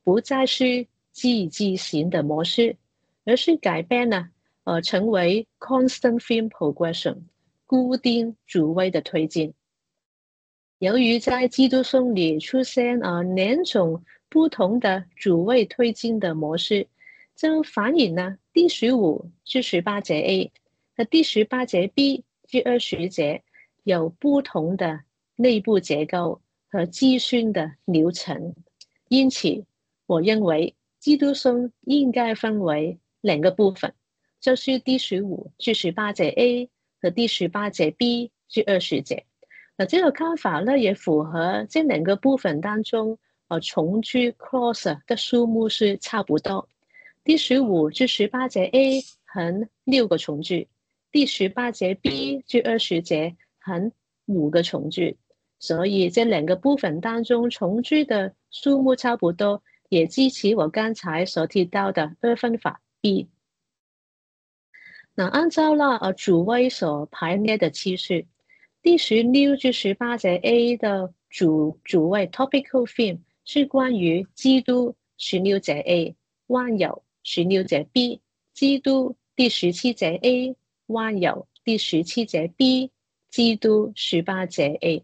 不再是积极型的模式，而是改变了成为 constant theme progression 固定主谓的推进。由于在基督颂里出现两种不同的主谓推进的模式，就反映了第15至18节 A 和第18节 B 至20节有不同的内部结构和计算的流程。因此，我认为基督颂应该分为两个部分，就是第15至18节 A 和第18节 B 至20节。这个看法呢，也符合这两个部分当中重句 clause 的数目是差不多。第15至18节 A 含6个重句，第18节 B 至20节含5个重句，所以这两个部分当中重句的数目差不多，也支持我刚才所提到的二分法 B。那按照了主谓所排列的次序，第16至18节 A 的主谓 topical theme 是关于基督16节 A 万有16节 B 基督第17节 A 万有第17节 B 基督18节 A。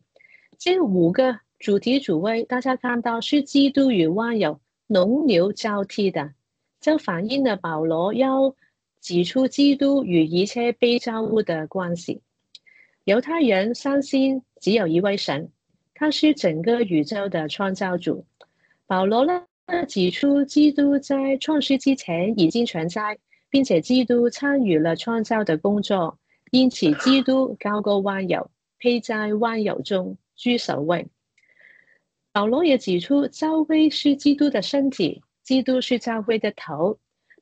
这5个主题主谓大家看到是基督与万有轮流交替的，就反映了保罗要指出基督与一切被造物的关系。犹太人相信只有一位神，他是整个宇宙的创造主。保罗呢指出基督在创世之前已经存在，并且基督参与了创造的工作，因此基督高过万有，配在万有中居首位。保罗也指出教会是基督的身体，基督是教会的头。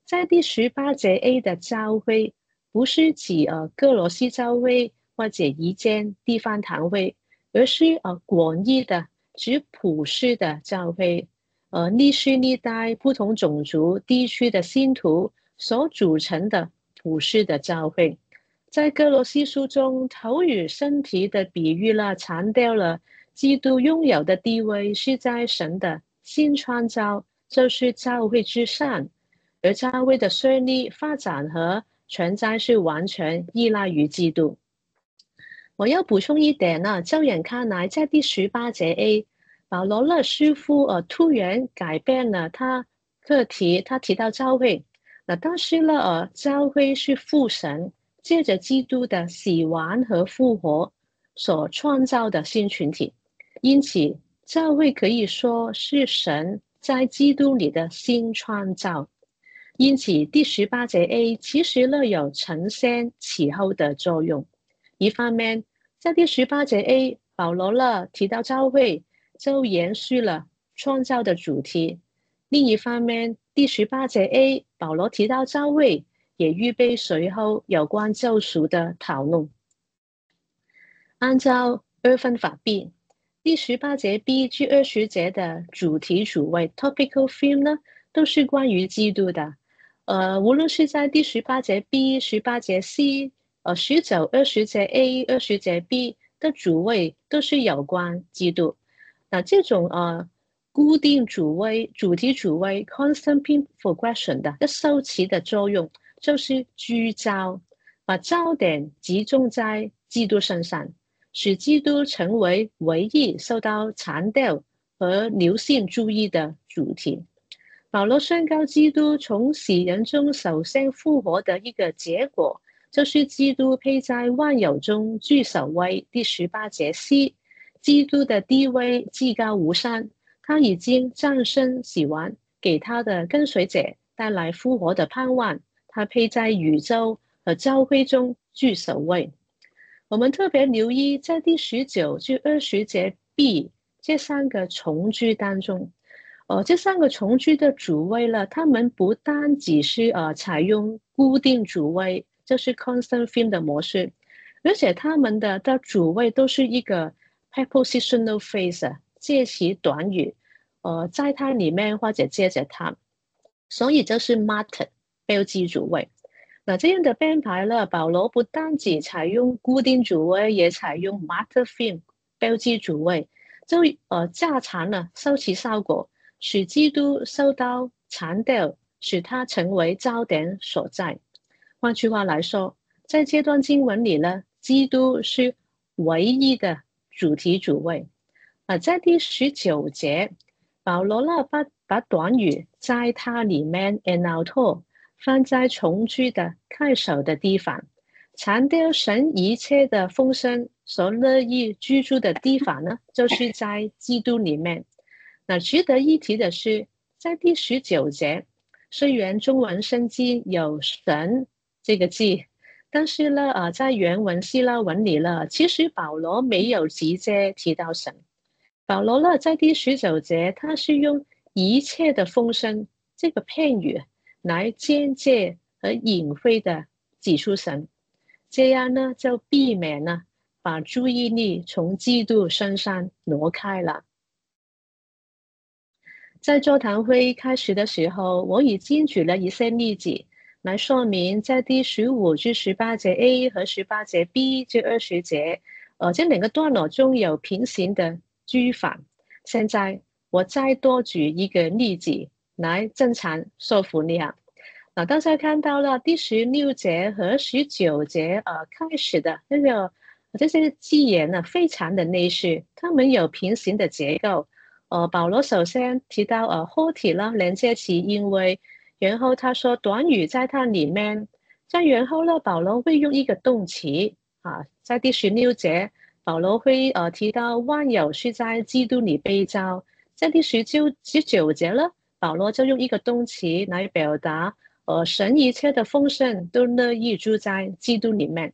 在第18节 A 的教会不是指哥罗西教会或者一间地方堂会，而是广义的指普世的教会，历世历代不同种族地区的信徒所组成的普世的教会。在哥罗西书中，头与身体的比喻了，强调了基督拥有的地位是在神的新创造，就是教会之上，而教会的顺利发展和存在是完全依赖于基督。我要补充一点呢，照眼看来，在第18节 A， 保罗呢似乎突然改变了他课题，他提到教会，但是呢教会是父神借着基督的死亡和复活所创造的新群体，因此教会可以说是神在基督里的新创造。因此第18节 A 其实呢有承先启后的作用。一方面，在第18节 A 保罗呢提到教会，就延续了创造的主题。另一方面，第18节 A 保罗提到教会，也预备随后有关救赎的讨论。按照二分法 B， 第18节 B 至20节的主题主谓 topical theme 呢，都是关于基督的。无论是在第18节 B、18节 C、19、20节 A、20节 B 的主谓都是有关基督。那这种固定主谓、主题主谓 constant progression 的收齐的作用，就是聚焦，把焦点集中在基督身上，使基督成为唯一受到强调和流行注意的主题。保罗宣告基督从死人中首先复活的一个结果，就是基督配在万有中居首位。第18节 C， 基督的地位至高无上，他已经战胜死亡，给他的跟随者带来复活的盼望，他配在宇宙和教会中居首位。我们特别留意在第19至20节 B 这3个从句当中，这3个从句的主谓呢，他们不单只是采用固定主谓，就是 constant theme 的模式，而且他们的主谓都是一个 prepositional phrase 介词短语，在它里面或者接着它，所以就是 marked 标记主谓。那这样的编排呢，保罗不单只采用固定主谓，也采用 marked theme 标记主谓，就加强了收齐效果，使基督受到强调，使它成为焦点所在。换句话来说，在这段经文里呢，基督是唯一的主题主谓。在第19节，保罗呢把短语在它里面 enauto 放在从句的开首的地方，强调神一切的丰盛所乐意居住的地方呢，就是在基督里面。那值得一提的是，在第19节，虽然中文圣经有神这个字，但是呢，在原文希腊文里呢，其实保罗没有直接提到神。保罗呢，在第19节，他是用一切的丰盛这个片语来间接和隐晦的指出神，这样呢，就避免了把注意力从基督身上挪开了。在座谈会开始的时候，我已经举了一些例子来说明，在第15至18节 A 和18节 B 至20节，这2个段落中有平行的句法。现在我再多举一个例子来正常说服你啊。大家看到了第16节和19节开始的那个这些字眼呢，非常的类似，它们有平行的结构。保罗首先提到后体了连接词，因为然后他说短语在它里面，再然后呢，保罗会用一个动词在第16节，保罗会提到万有是在基督里被造，在第19节呢，保罗就用一个动词来表达神一切的丰盛都乐意住在基督里面。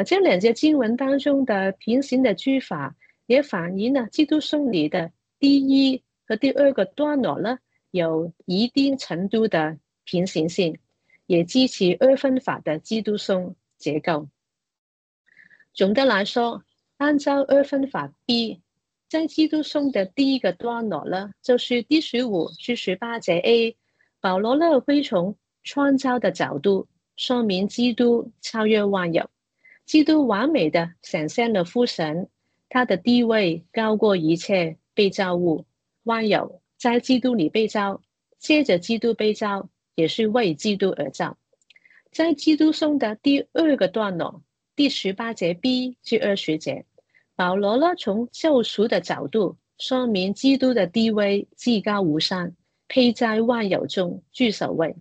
这2节经文当中的平行的句法，也反映了基督颂里的第1和第2个段落呢，有一定程度的平行性，也支持二分法的基督颂结构。总的来说，按照二分法 B， 在基督颂的第1个段落呢，就是第15至18节 A， 保罗呢会从创造的角度说明基督超越万有，基督完美的显现了父神，他的地位高过一切被造物，万有在基督里被造，借着基督被造，也是为基督而造。在基督颂的第2个段落，第18节 B 至20节，保罗呢从救赎的角度说明基督的地位至高无上，配在万有中居首位。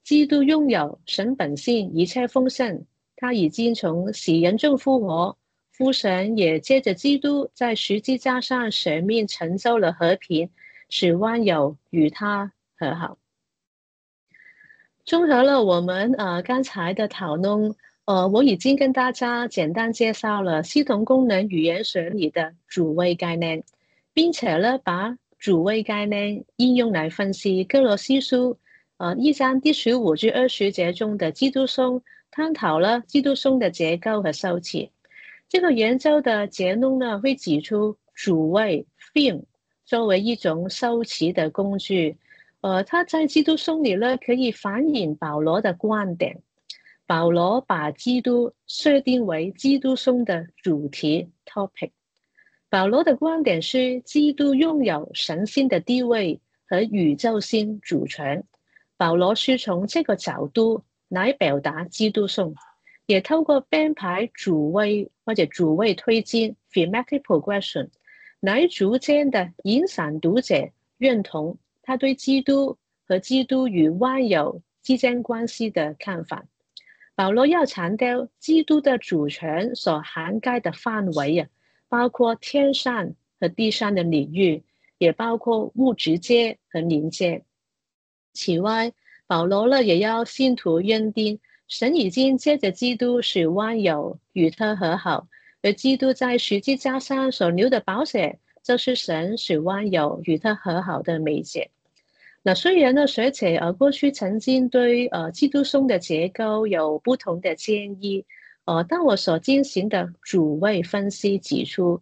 基督拥有神本性一切丰盛，他已经从死人中复活，父神也借着基督在十字架上舍命成就了和平，使万有与他和好。综合了我们刚才的讨论，我已经跟大家简单介绍了系统功能语言学里的主谓概念，并且呢把主谓概念应用来分析歌罗西书1章第15至20节中的基督颂，探讨了基督颂的结构和收起。这个研究的结论呢，会指出主谓 theme 作为一种收起的工具，他在基督颂里呢，可以反映保罗的观点。保罗把基督设定为基督颂的主题 topic。保罗的观点是，基督拥有神性的地位和宇宙性主权。保罗是从这个角度来表达基督颂，也透过编排主谓或者主谓推进 thematic progression 来逐渐的影响读者认同他对基督和基督与万有之间关系的看法。保罗要强调基督的主权所涵盖的范围包括天上和地上的领域，也包括物质界和灵界。此外，保罗呢也要信徒认定神已经借着基督使万有与他和好，而基督在十字架上所流的宝血就是神使万有与他和好的媒介。那虽然呢，学者过去曾经对基督颂的结构有不同的建议，但我所进行的主谓分析指出，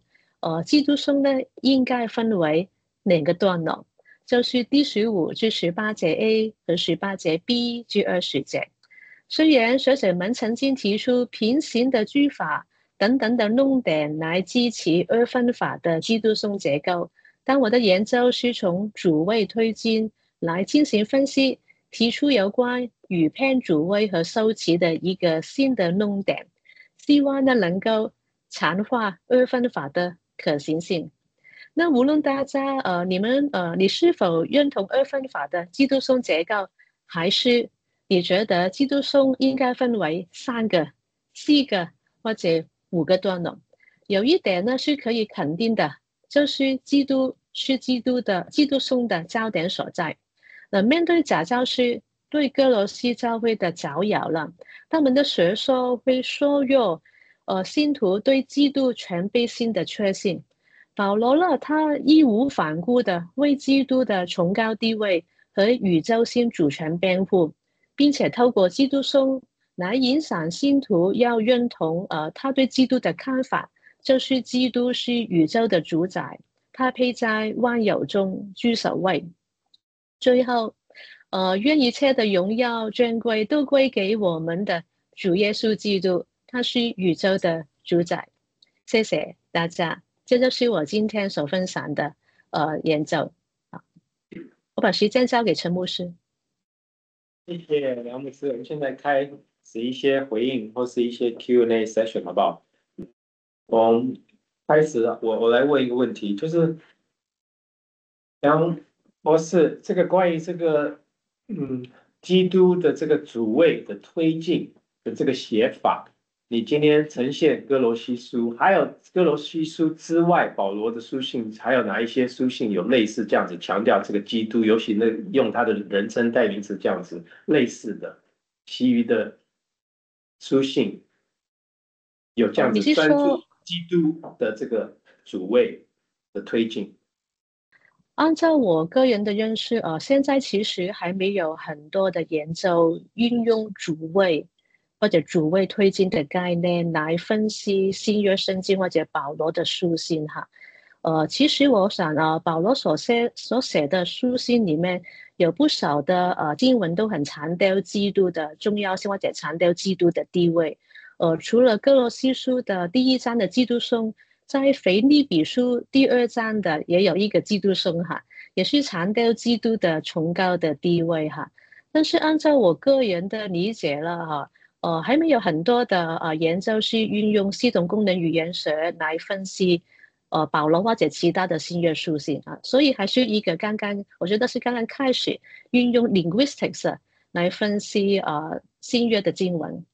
基督颂呢应该分为两个段落，就是第15至18节 A 和18节 B 至20节。虽然学者们曾经提出平行的句法等等的论点来支持二分法的基督颂结构，但我的研究是从主谓推进来进行分析，提出有关语片主谓和收词的一个新的论点，希望呢能够强化二分法的可行性。那无论大家你是否认同二分法的基督颂结构，还是你觉得基督颂应该分为3个、4个或者5个段落，有一点呢是可以肯定的，就是基督是基督颂的焦点所在。面对假教师对哥罗西教会的搅扰了，他们的学说会削弱信徒对基督全备性的确信。保罗呢，他义无反顾的为基督的崇高地位和宇宙性主权辩护，并且透过基督颂来影响信徒要认同他对基督的看法，就是基督是宇宙的主宰，他配在万有中居首位。最后，愿一切的荣耀尊贵都归给我们的主耶稣基督，他是宇宙的主宰。谢谢大家，这就是我今天所分享的研究。我把时间交给陈牧师。谢谢梁牧师，我们现在开始一些回应或是一些 Q&A session 好不好？我们开始了，我来问一个问题，就是梁博士，这个关于这个基督的这个主谓的推进的这个写法，你今天呈现哥罗西书，还有哥罗西书之外，保罗的书信，还有哪一些书信有类似这样子强调这个基督，尤其那用他的人称代名词这样子类似的，其余的书信有这样子专注基督的这个主谓的推进。按照我个人的认识，现在其实还没有很多的研究运用主谓或者主谓推进的概念来分析新约圣经或者保罗的书信哈。其实我想保罗所写的书信里面有不少的经文都很强调基督的重要性或者强调基督的地位。除了哥罗西书的第1章的基督颂，在腓立比书第2章的也有一个基督颂哈，也是强调基督的崇高的地位哈。但是按照我个人的理解了哈，还没有很多的研究是运用系统功能语言学来分析保罗或者其他的新约书信啊，所以还是一个我觉得是刚刚开始运用 linguistics 来分析新约的经文。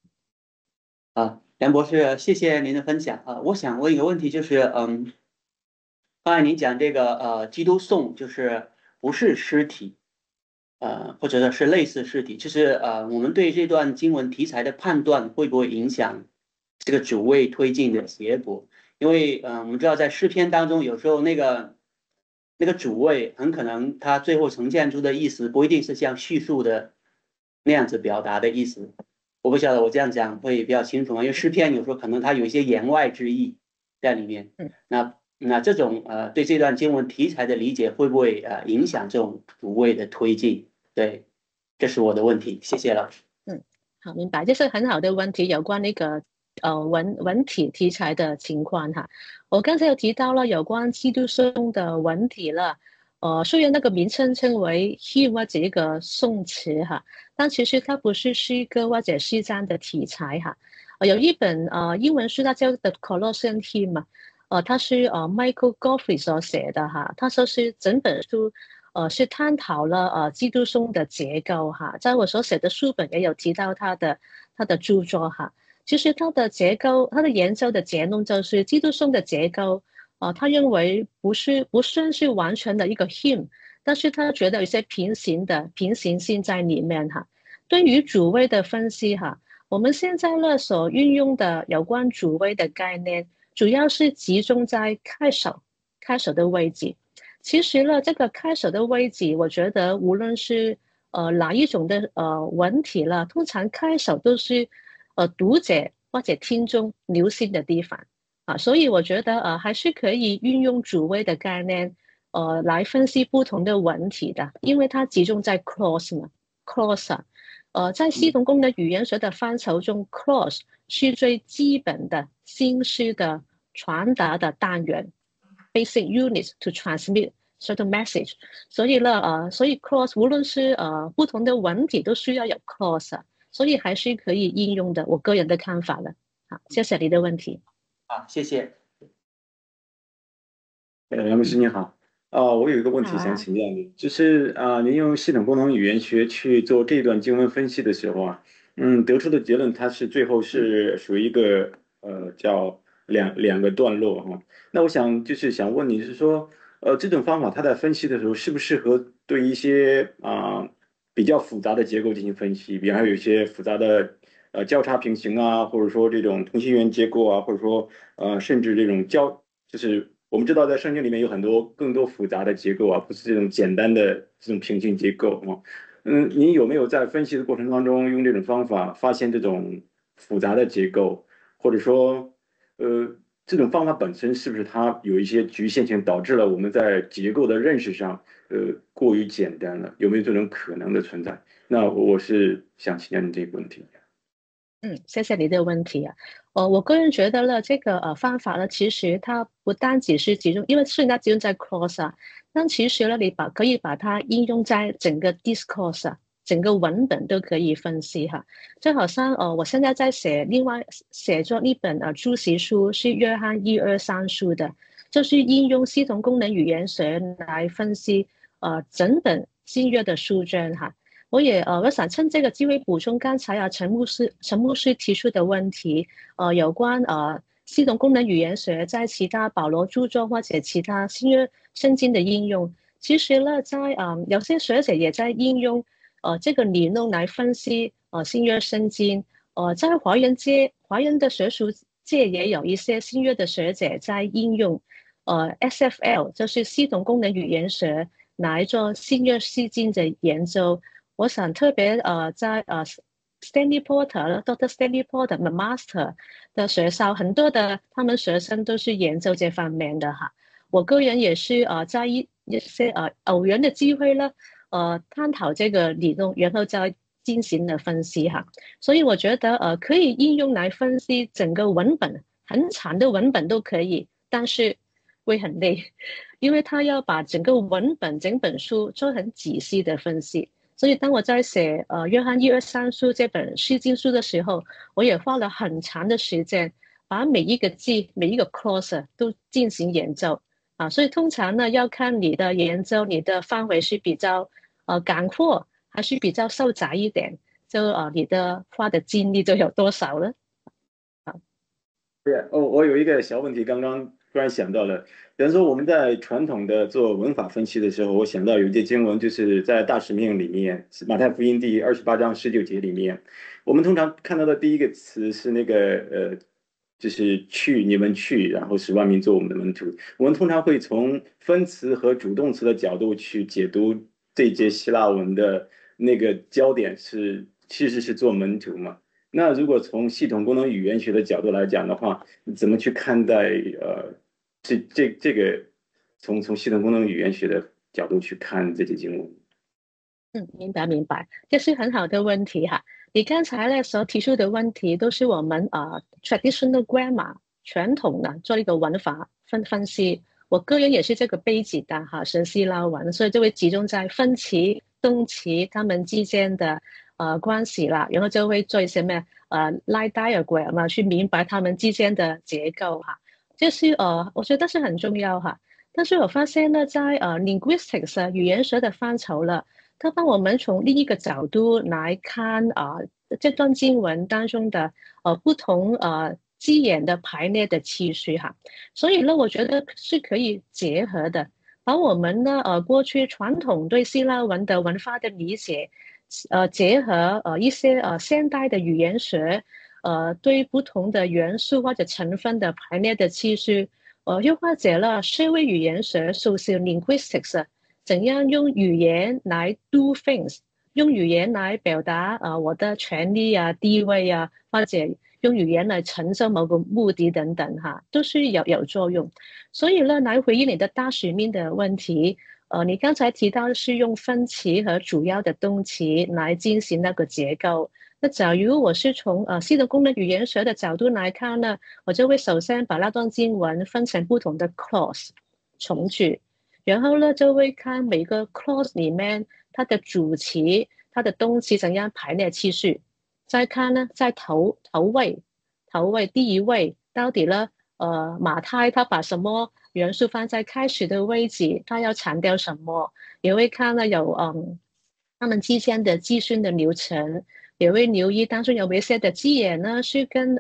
梁博士，谢谢您的分享我想问一个问题，就是刚才您讲这个基督颂就是不是尸体，或者是类似尸体，就是我们对这段经文题材的判断会不会影响这个主谓推进的结果？因为我们知道在诗篇当中，有时候那个主谓很可能它最后呈现出的意思不一定是像叙述的那样子表达的意思。我不晓得我这样讲会比较清楚吗？因为诗篇有时候可能它有一些言外之意在里面。那那这种对这段经文题材的理解会不会影响这种主谓的推进？对，这是我的问题，谢谢老师。好，明白，这是很好的问题，有关那个文体题材的情况哈。我刚才有提到了有关基督颂的文体了，虽然那个名称称为 hymn 或者一个颂词哈，但其实它不是诗歌或者诗章的题材哈。有一本英文书，它叫《The Colossian Hymn》嘛，它是Michael Goffrey 所写的哈，他说是整本书。是探讨了基督颂的结构哈，在我所写的书本也有提到他的著作哈。其实它的结构，它的研究的结论就是基督颂的结构，他认为不算是完全的一个 hymn，但是他觉得有一些平行性在里面哈。对于主谓的分析哈，我们现在呢所运用的有关主谓的概念，主要是集中在开首的位置。其实呢，这个开首的位置，我觉得无论是哪一种的文体了，通常开首都是读者或者听众留心的地方啊，所以我觉得还是可以运用主谓的概念来分析不同的文体的，因为它集中在 clause 嘛，clause 啊，在系统功能语言学的范畴中，clause 是最基本的信息的传达的单元。Basic units to transmit certain message，所以呢，所以 clause 无论是不同的文体都需要有 clause，所以还是可以应用的。我个人的看法了。好，谢谢你的问题。好，谢谢。杨律师你好，我有一个问题想好啊。请教你，就是您用系统功能语言学去做这段经文分析的时候得出的结论，它是最后是属于一个叫两个段落哈。那我想问你是说，这种方法它在分析的时候适不适合对一些比较复杂的结构进行分析，比方说有一些复杂的交叉平行或者说这种同心圆结构或者说甚至这种就是我们知道在圣经里面有很多更多复杂的结构不是这种简单的这种平行结构您有没有在分析的过程当中用这种方法发现这种复杂的结构，或者说这种方法本身是不是它有一些局限性，导致了我们在结构的认识上过于简单了？有没有这种可能的存在？那我是想请教你这个问题。谢谢你的问题啊。我个人觉得呢，这个方法呢，其实它不单只是集中，因为虽然它集中在 clause 但其实呢，可以把它应用在整个 discourse 整个文本都可以分析哈。就好像我现在在另外写作一本注释书，是约翰1、2、3书的，就是应用系统功能语言学来分析整本新约的书卷哈。我想趁这个机会补充刚才陈牧师提出的问题，有关系统功能语言学在其他保罗著作或者其他新约圣经的应用。其实呢，有些学者也在应用这个理论来分析新约圣经。在华人的学术界也有一些新约的学者在应用SFL，就是系统功能语言学来做新约圣经的研究。我想特别在Stanley Porter、Dr. Stanley Porter 的 Master 的学校，很多的他们学生都是研究这方面的哈。我个人也是在一些偶然的机会呢，探讨这个理论，然后再进行了分析哈。所以我觉得可以应用来分析整个文本，很长的文本都可以，但是会很累，因为他要把整个文本整本书做很仔细的分析。所以当我在写约翰1、2、3书这本诗经书的时候，我也花了很长的时间，把每一个字、每一个 clause 都进行研究所以通常呢，要看你的研究，你的范围是比较广阔，还是比较收窄一点，就你的花的精力就有多少了。对我有一个小问题，刚刚突然想到了。比方说，我们在传统的做文法分析的时候，我想到有一节经文，就是在大使命里面，马太福音第28章19节里面，我们通常看到的第一个词是那个就是去，你们去，然后使万民做我们的门徒。我们通常会从分词和主动词的角度去解读这一节希腊文的那个焦点其实是做门徒嘛。那如果从系统功能语言学的角度来讲的话，你怎么去看待这个从系统功能语言学的角度去看这些经文。明白，这是很好的问题哈。你刚才呢所提出的问题都是我们traditional grammar 传统的做一个文法分析。我个人也是这个背景的哈，是希腊文，所以就会集中在分词、动词他们之间的关系啦，然后就会做一些line diagram 嘛，去明白他们之间的结构哈。就是我觉得是很重要哈。但是我发现呢，在linguistics 语言学的范畴了。它帮我们从另一个角度来看这段经文当中的不同字眼的排列的次序哈，所以呢，我觉得是可以结合的，把我们呢过去传统对希腊文的文化的理解，结合一些现代的语言学，对不同的元素或者成分的排列的次序，又或者了社会语言学 social linguistics。怎样用语言来 do things， 用语言来表达我的权利啊、地位啊，或者用语言来成就某个目的等等哈，都是有作用。所以呢，来回应你的大使命的问题，你刚才提到是用分词和主要的动词来进行那个结构。那假如我是从系统功能语言学的角度来看呢，我就会首先把那段经文分成不同的 clause 从句。然后呢，就会看每个 clause 里面它的主词、它的动词怎样排列次序。再看呢，在头位第一位到底呢，马太他把什么元素放在开始的位置，他要强调什么？也会看呢有他们之间的计算的流程，也会留意当中有一些的字眼呢是跟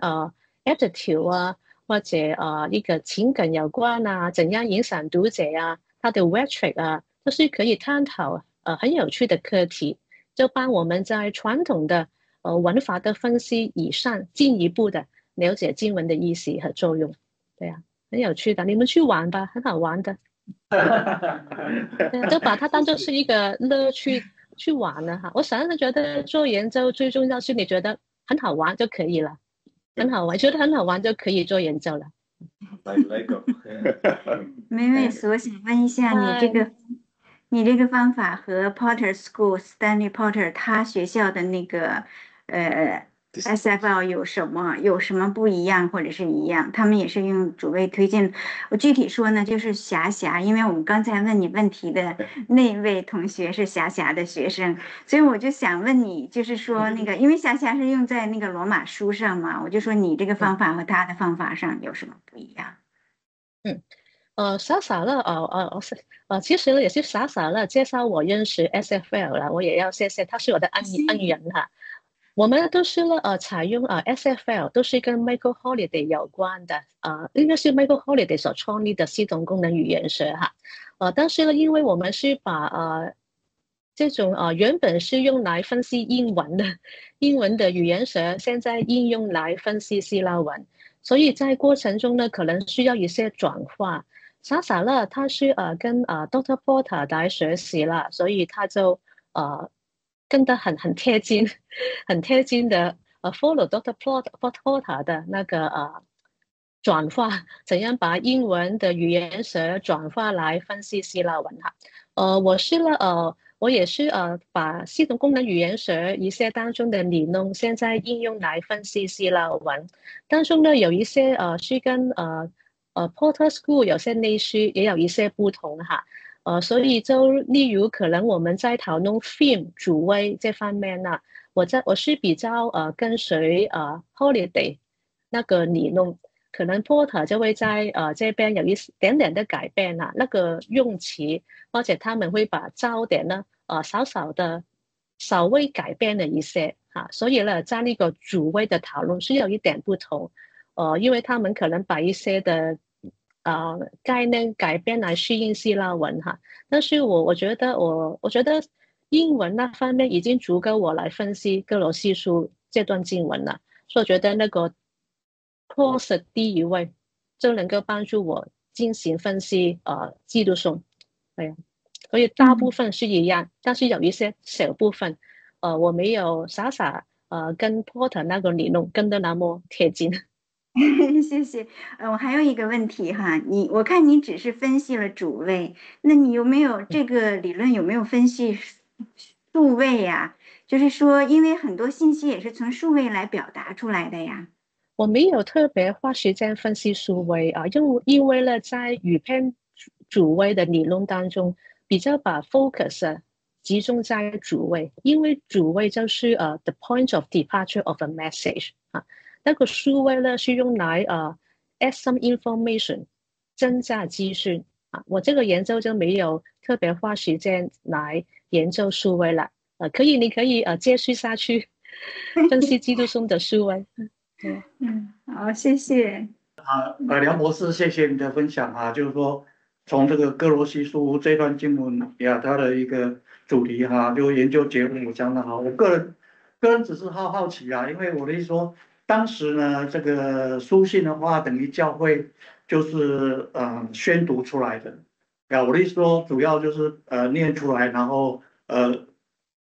attitude 啊或者一个情感有关啊，怎样影响读者啊。它的 rhetoric 啊，都是可以探讨很有趣的课题，就帮我们在传统的文法的分析以上进一步的了解经文的意思和作用。对啊，很有趣的，你们去玩吧，很好玩的。对啊，就把它当作是一个乐趣去玩了哈。我反正觉得做研究最重要是你觉得很好玩就可以了，很好玩，觉得很好玩就可以做研究了。妹妹，我想问一下，你这个方法和 Potter School Stanley Potter 他学校的那个SFL 有什么不一样，或者是一样？他们也是用主谓推进。我具体说呢，就是霞，因为我们刚才问你问题的那位同学是霞的学生，所以我就想问你，就是说那个，因为霞是用在那个罗马书上嘛，我就说你这个方法和他的方法上有什么不一样？傻了其实也是傻了介绍我认识 SFL 了，我也要谢谢他是我的恩人哈。我们都是采用SFL 都是跟 Michael Holiday 有关的应该是 Michael Holiday 所创立的系统功能语言学哈。但是呢，因为我们是把这种原本是用来分析英文的语言学，现在应用来分析希腊文，所以在过程中呢，可能需要一些转化。傻了，他是跟Dr. Porter 来学习了，所以他就跟得很贴近，很贴近的follow Dr. Porter 的那个转化，怎样把英文的语言学转化来分析希腊文哈。我也是把系统功能语言学一些当中的理论，现在应用来分析希腊文。当中呢有一些是跟Porter School 有些类似，也有一些不同哈。所以就例如可能我们在讨论 theme 主谓这方面呢，我是比较跟随Holiday 那个理论，可能 Porter 就会在这边有一点点的改变啦，那个用词或者他们会把焦点呢稍微改变了一些哈，所以呢在那个主谓的讨论是有一点不同，因为他们可能把一些的概念改变来适应希腊文哈，但是我觉得英文那方面已经足够我来分析哥罗西书这段经文了，所以我觉得那个 clause 第一位就能够帮助我进行分析基督颂，对呀，所以大部分是一样，但是有一些小部分我没有跟 Porter 那个理论跟得那么贴近。谢谢。我还有一个问题哈，我看你只是分析了主谓，那你有没有这个理论有没有分析数位呀？就是说，因为很多信息也是从数位来表达出来的呀。我没有特别花时间分析数位啊，因为呢，在语篇主谓的理论当中，比较把 focus 集中在主谓，因为主谓就是the point of departure of a message 啊，那个数位呢是用来add some information 增加资讯啊，我这个研究就没有特别花时间来研究数位了，你可以继续下去分析基督松的数位。好，谢谢。梁博士，谢谢你的分享啊，就是说从这个哥罗西书这段经文呀，它的一个主题哈，就研究结论也相当好。我个人只是好奇啊，因为我的意思说，当时呢这个书信的话，等于教会就是宣读出来的呀。我的意思说，主要就是念出来，然后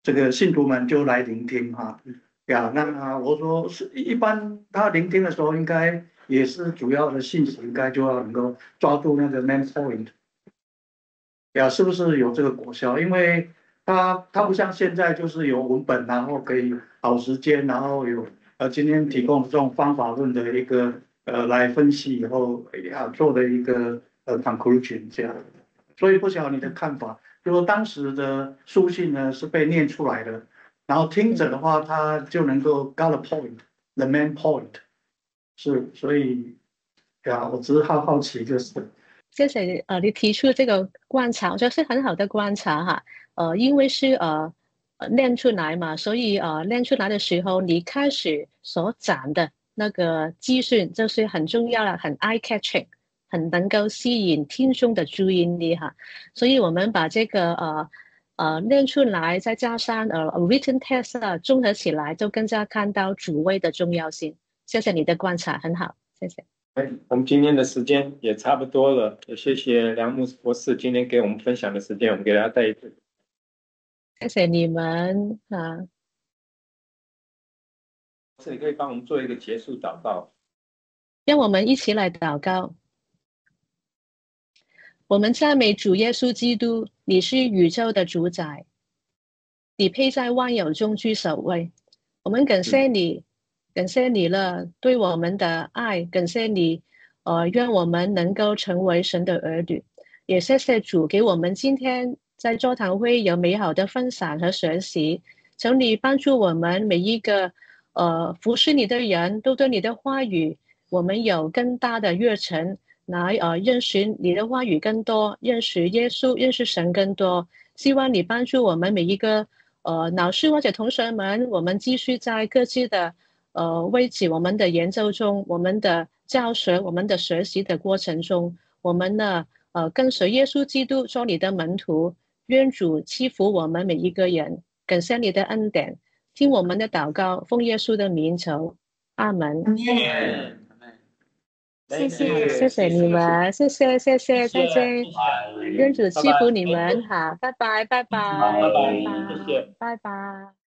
这个信徒们就来聆听哈。呀，那我说是一般他聆听的时候，应该也是主要的信息，应该就要能够抓住那个 main point。呀，是不是有这个果效？因为它不像现在就是有文本，然后可以跑时间，然后有今天提供这种方法论的一个来分析以后做的一个conclusion 这样。所以不晓得你的看法，就说当时的书信呢是被念出来的。然后听者的话，他就能够 got the point，the main point， 是，所以，呀，我只是好奇，就是。谢谢你提出这个观察，我觉得是很好的观察哈。因为是练出来嘛，所以练出来的时候，你开始所讲的那个资讯就是很重要了，很 eye catching， 很能够吸引听众的注意力哈。所以我们把这个练出来，再加上written test 综合起来，就更加看到主谓的重要性。谢谢你的观察，很好，谢谢。我们今天的时间也差不多了，也谢谢梁牧博士今天给我们分享的时间，我们给大家带一次。谢谢你们啊！是你可以帮我们做一个结束祷告。让我们一起来祷告。我们赞美主耶稣基督，你是宇宙的主宰，你配在万有中居首位。我们感谢你，感谢你了对我们的爱，感谢你，愿我们能够成为神的儿女。也谢谢主给我们今天在座谈会有美好的分享和学习，求你帮助我们每一个服侍你的人都对你的话语，我们有更大的热忱来认识你的话语更多，认识耶稣，认识神更多。希望你帮助我们每一个老师或者同学们，我们继续在各自的位置，我们的研究中，我们的教学，我们的学习的过程中，我们呢跟随耶稣基督做你的门徒，愿主赐福我们每一个人，感谢你的恩典，听我们的祷告，奉耶稣的名求，阿门。谢谢谢你们，谢谢，再见，愿主赐福你们，好，拜拜，拜拜，拜拜，谢谢，拜拜。